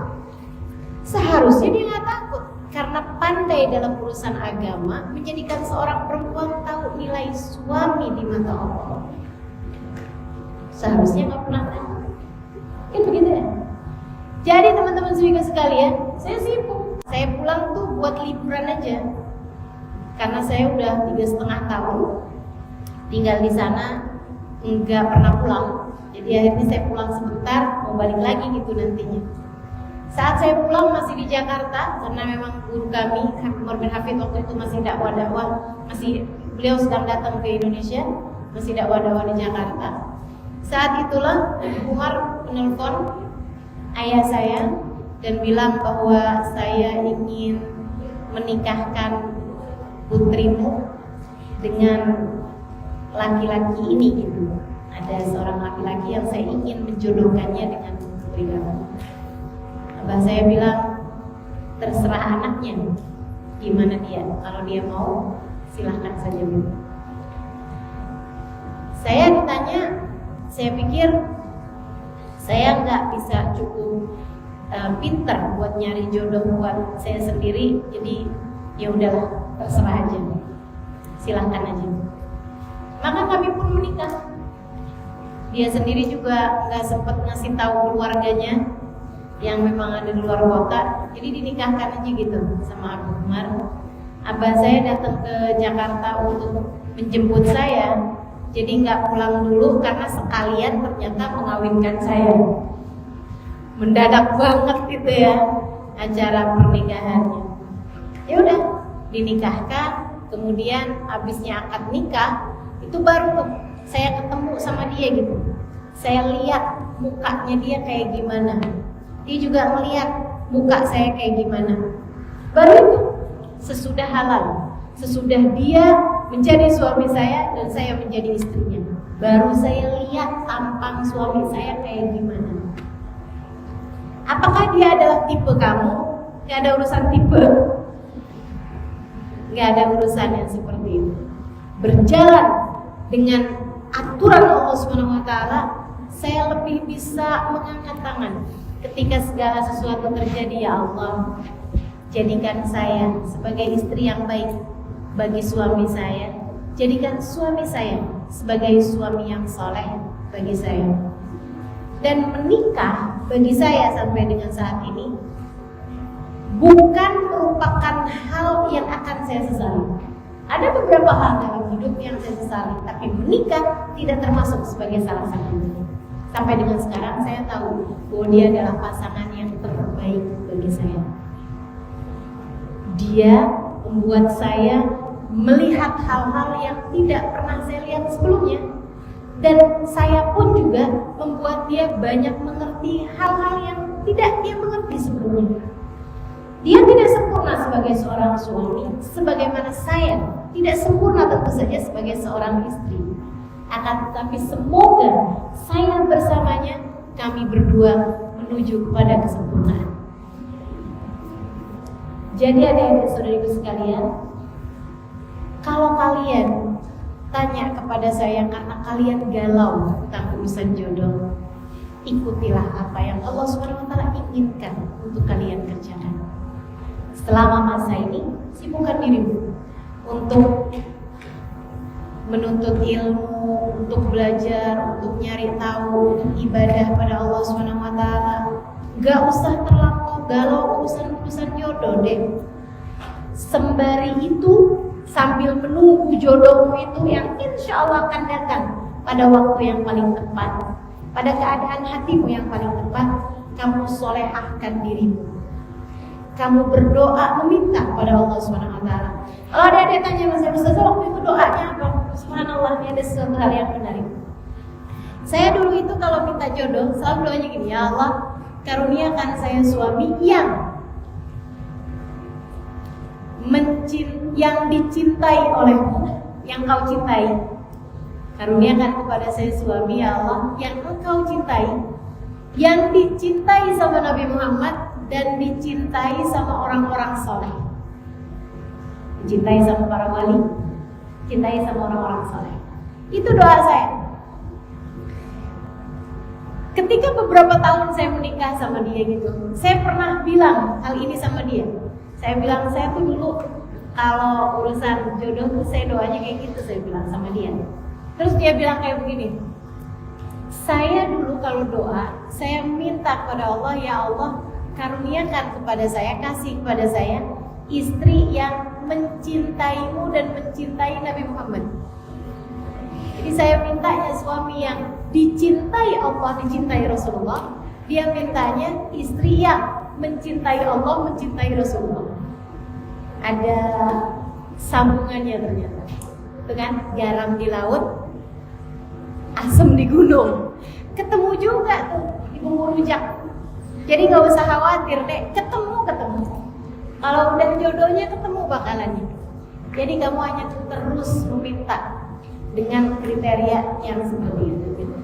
Seharusnya dia gak takut. Karena pandai dalam urusan agama menjadikan seorang perempuan tahu nilai suami di mata Allah. Seharusnya nggak pernah tahu. Kan begitu ya? Jadi teman-teman sekalian, saya sibuk. Saya pulang tuh buat liburan aja. Karena saya udah 3,5 tahun tinggal di sana, nggak pernah pulang. Jadi akhirnya saya pulang sebentar, mau balik lagi gitu nantinya. Saat saya pulang masih di Jakarta, karena memang guru kami, Habib Umar bin Hafid waktu itu masih dakwah-dakwah, beliau sedang datang ke Indonesia, masih dakwah-dakwah di Jakarta. Saat itulah Umar menelpon ayah saya dan bilang bahwa saya ingin menikahkan putrimu dengan laki-laki ini gitu. Ada seorang laki-laki yang saya ingin menjodohkannya dengan putri kamu. Abah saya bilang, terserah anaknya, gimana dia. Kalau dia mau, silahkan saja. Saya ditanya, saya pikir saya nggak bisa cukup pinter buat nyari jodoh buat saya sendiri. Jadi ya udahlah, terserah aja, silahkan aja. Maka kami pun menikah. Dia sendiri juga nggak sempat ngasih tahu keluarganya yang memang ada di luar kota, jadi dinikahkan aja gitu sama Abu Umar. Abah saya datang ke Jakarta untuk menjemput saya, jadi nggak pulang dulu karena sekalian ternyata mengawinkan saya. Mendadak banget gitu ya acara pernikahannya. Ya udah dinikahkan, kemudian habisnya akad nikah itu baru tuh saya ketemu sama dia gitu. Saya lihat mukanya dia kayak gimana. Dia juga melihat muka saya kayak gimana. Baru itu sesudah halal, sesudah dia menjadi suami saya dan saya menjadi istrinya, baru saya lihat tampang suami saya kayak gimana. Apakah dia adalah tipe kamu? Gak ada urusan tipe, gak ada urusan yang seperti itu. Berjalan dengan aturan Allah SWT, saya lebih bisa mengangkat tangan ketika segala sesuatu terjadi. Ya Allah, jadikan saya sebagai istri yang baik bagi suami saya. Jadikan suami saya sebagai suami yang soleh bagi saya. Dan menikah bagi saya sampai dengan saat ini bukan merupakan hal yang akan saya sesali. Ada beberapa hal dalam hidup yang saya sesali, tapi menikah tidak termasuk sebagai salah satunya. Sampai dengan sekarang saya tahu bahwa dia adalah pasangan yang terbaik bagi saya. Dia membuat saya melihat hal-hal yang tidak pernah saya lihat sebelumnya. Dan saya pun juga membuat dia banyak mengerti hal-hal yang tidak dia mengerti sebelumnya. Dia tidak sempurna sebagai seorang suami, sebagaimana saya tidak sempurna tentu saja sebagai seorang istri. Akan tetapi semoga saya bersamanya, kami berdua menuju kepada kesempurnaan. Jadi adik-adik saudariku sekalian, kalau kalian tanya kepada saya karena kalian galau tentang urusan jodoh, ikutilah apa yang Allah SWT inginkan untuk kalian kerjakan. Selama masa ini, sibukkan dirimu untuk menuntut ilmu, untuk belajar, untuk nyari tahu, untuk ibadah pada Allah SWT. Gak usah terlampau galau urusan jodoh deh. Sembari itu, sambil menunggu jodohmu itu yang insya Allah akan datang pada waktu yang paling tepat, pada keadaan hatimu yang paling tepat, kamu solehahkan dirimu. Kamu berdoa meminta kepada Allah SWT. Kalau ada tanya mas Ustaz, waktu itu doanya apa? Subhanallah, ini ada sesuatu hal yang menarik. Saya dulu itu kalau minta jodoh selalu doanya gini, ya Allah, karuniakan saya suami yang dicintai olehmu, yang kau cintai. Karuniakan kepada saya suami, ya Allah, yang engkau cintai, yang dicintai sama Nabi Muhammad dan dicintai sama orang-orang soleh, dicintai sama para wali, dicintai sama orang-orang soleh. Itu doa saya. Ketika beberapa tahun saya menikah sama dia gitu, saya pernah bilang hal ini sama dia. Saya bilang, saya tuh dulu kalau urusan jodoh tuh saya doanya kayak gitu, saya bilang sama dia. Terus dia bilang kayak begini, saya dulu kalau doa, saya minta kepada Allah, ya Allah, karuniakan kepada saya, kasih kepada saya istri yang mencintaimu dan mencintai Nabi Muhammad. Jadi saya mintanya suami yang dicintai Allah, dicintai Rasulullah. Dia mintanya istri yang mencintai Allah, mencintai Rasulullah. Ada sambungannya ternyata. Itu kan, garam di laut, asam di gunung. Ketemu juga tuh di bumbu rujak. Jadi gak usah khawatir deh, ketemu. Kalau udah jodohnya ketemu bakalannya. Jadi kamu hanya terus meminta dengan kriteria yang seperti itu gitu.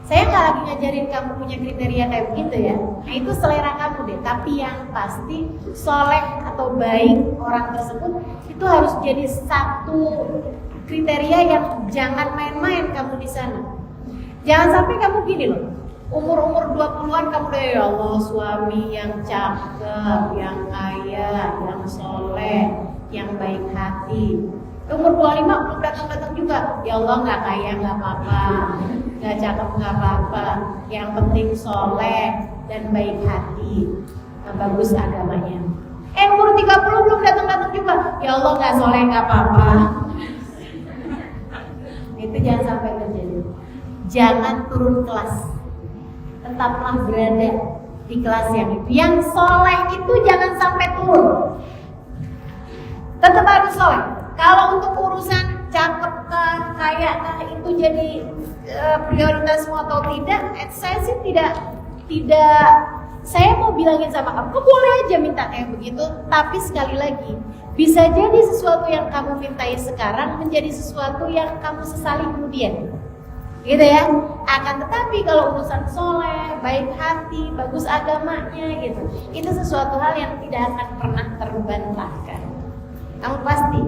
Saya nggak lagi ngajarin kamu punya kriteria kayak begitu ya. Nah itu selera kamu deh. Tapi yang pasti soleh atau baik orang tersebut itu harus jadi satu kriteria yang jangan main-main kamu di sana. Jangan sampai kamu gini loh. Umur 20-an kamu udah, ya Allah, suami yang cakep, yang kaya, yang soleh, yang baik hati. Umur 25 belum datang juga. Ya Allah, nggak kaya nggak apa-apa, nggak cakep nggak apa-apa, yang penting soleh dan baik hati, bagus agamanya. Umur 30 belum datang juga. Ya Allah, nggak soleh nggak apa-apa. Itu jangan sampai terjadi. Jangan turun kelas, tetaplah berada di kelas yang itu. Yang soleh itu jangan sampai turun, tetap harus soleh. Kalau untuk urusan cakep kah, kaya kah itu jadi prioritasmu atau tidak? Saya sih tidak. Saya mau bilangin sama kamu, kamu boleh aja minta kayak begitu, tapi sekali lagi bisa jadi sesuatu yang kamu mintai sekarang menjadi sesuatu yang kamu sesali kemudian, gitu ya. Akan tetapi kalau urusan soleh, baik hati, bagus agamanya gitu, itu sesuatu hal yang tidak akan pernah terbantahkan. Kamu pasti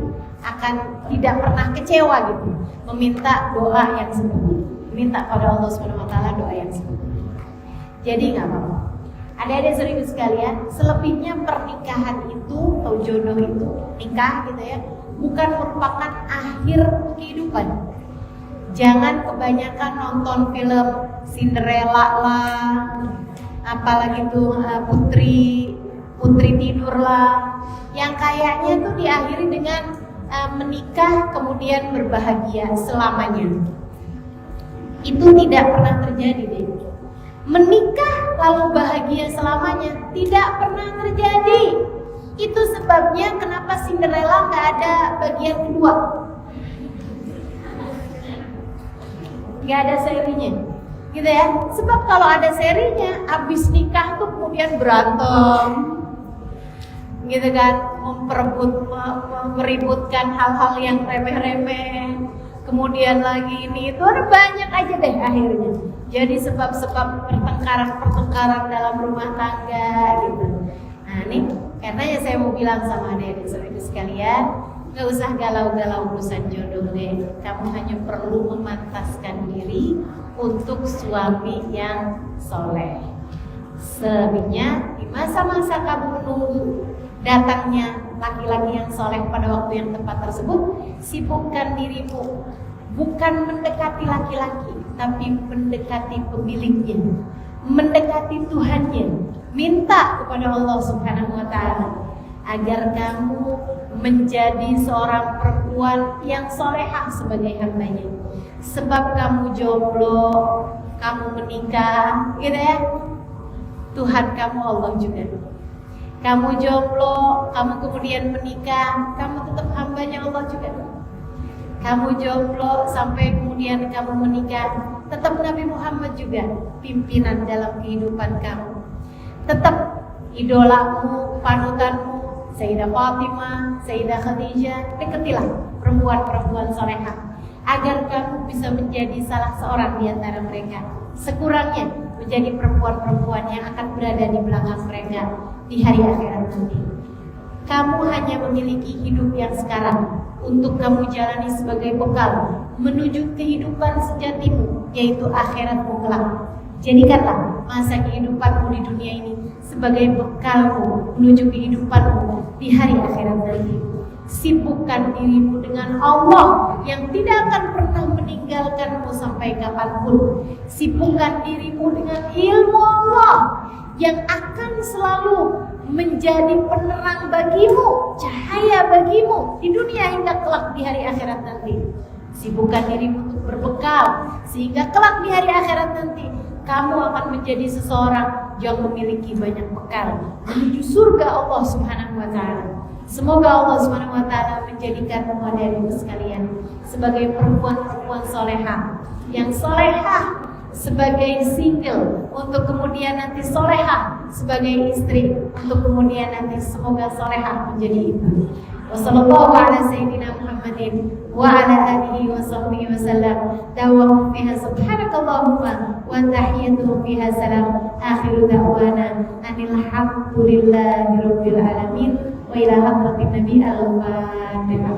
akan tidak pernah kecewa gitu meminta doa yang seperti itu, minta pada Allah SWT doa yang seperti itu. Jadi nggak apa-apa. Adik-adik saudara sekalian, selebihnya pernikahan itu atau jodoh itu, nikah gitu ya, bukan merupakan akhir kehidupan. Jangan kebanyakan nonton film Cinderella lah, apalagi tuh putri tidur lah, yang kayaknya tuh diakhiri dengan menikah kemudian berbahagia selamanya. Itu tidak pernah terjadi deh. Menikah lalu bahagia selamanya tidak pernah terjadi. Itu sebabnya kenapa Cinderella nggak ada bagian kedua, nggak ada serinya, gitu ya. Sebab kalau ada serinya, abis nikah tuh kemudian berantem, gitu kan, meributkan hal-hal yang remeh-remeh. Kemudian lagi ini itu ada banyak aja deh akhirnya. Jadi sebab-sebab pertengkaran dalam rumah tangga gitu. Nah nih, katanya saya mau bilang sama adik-adik saudara sekalian, gak usah galau-galau urusan jodoh deh. Kamu hanya perlu memantaskan diri untuk suami yang soleh. Selebihnya di masa-masa kamu menunggu datangnya laki-laki yang soleh pada waktu yang tepat tersebut, sibukkan dirimu bukan mendekati laki-laki, tapi mendekati pemiliknya, mendekati Tuhannya. Minta kepada Allah Subhanahu wa Ta'ala agar kamu menjadi seorang perempuan yang solehah sebagai hambanya. Sebab kamu jomblo, kamu menikah, gitu ya, Tuhan kamu Allah juga. Kamu jomblo, kamu kemudian menikah, kamu tetap hambanya Allah juga. Kamu jomblo sampai kemudian kamu menikah, tetap Nabi Muhammad juga pimpinan dalam kehidupan kamu. Tetap idolamu, panutanmu, Sayyidah Fatimah, Sayyidah Khadijah. Deketilah perempuan-perempuan solehah agar kamu bisa menjadi salah seorang di antara mereka. Sekurangnya menjadi perempuan-perempuan yang akan berada di belakang mereka di hari akhirat nanti. Kamu hanya memiliki hidup yang sekarang untuk kamu jalani sebagai bekal menuju kehidupan sejatimu, yaitu akhiratmu kelak. Jadikanlah masa kehidupanmu di dunia ini sebagai bekalmu menuju kehidupanmu di hari akhirat nanti. Sibukkan dirimu dengan Allah yang tidak akan pernah meninggalkanmu sampai kapanpun. Sibukkan dirimu dengan ilmu Allah yang akan selalu menjadi penerang bagimu, cahaya bagimu di dunia hingga kelak di hari akhirat nanti. Sibukkan dirimu untuk berbekal sehingga kelak di hari akhirat nanti kamu akan menjadi seseorang yang memiliki banyak bekal menuju surga Allah Subhanahu wa Ta'ala. Semoga Allah Subhanahu wa Ta'ala menjadikan adik-adik sekalian sebagai perempuan-perempuan solehah, yang solehah sebagai single, untuk kemudian nanti solehah sebagai istri, untuk kemudian nanti semoga solehah menjadi ibu. Wassallallahu ala sayyidina Muhammadin wa ala alihi wa sahbihi wa sallam. Dawahum fiha subhanakallahumma wa tahiyyatuhum fiha salam. Akhiru da'wana anil hamdulillahi rabbil alamin. Wa ila hadratin nabi al-fatihah.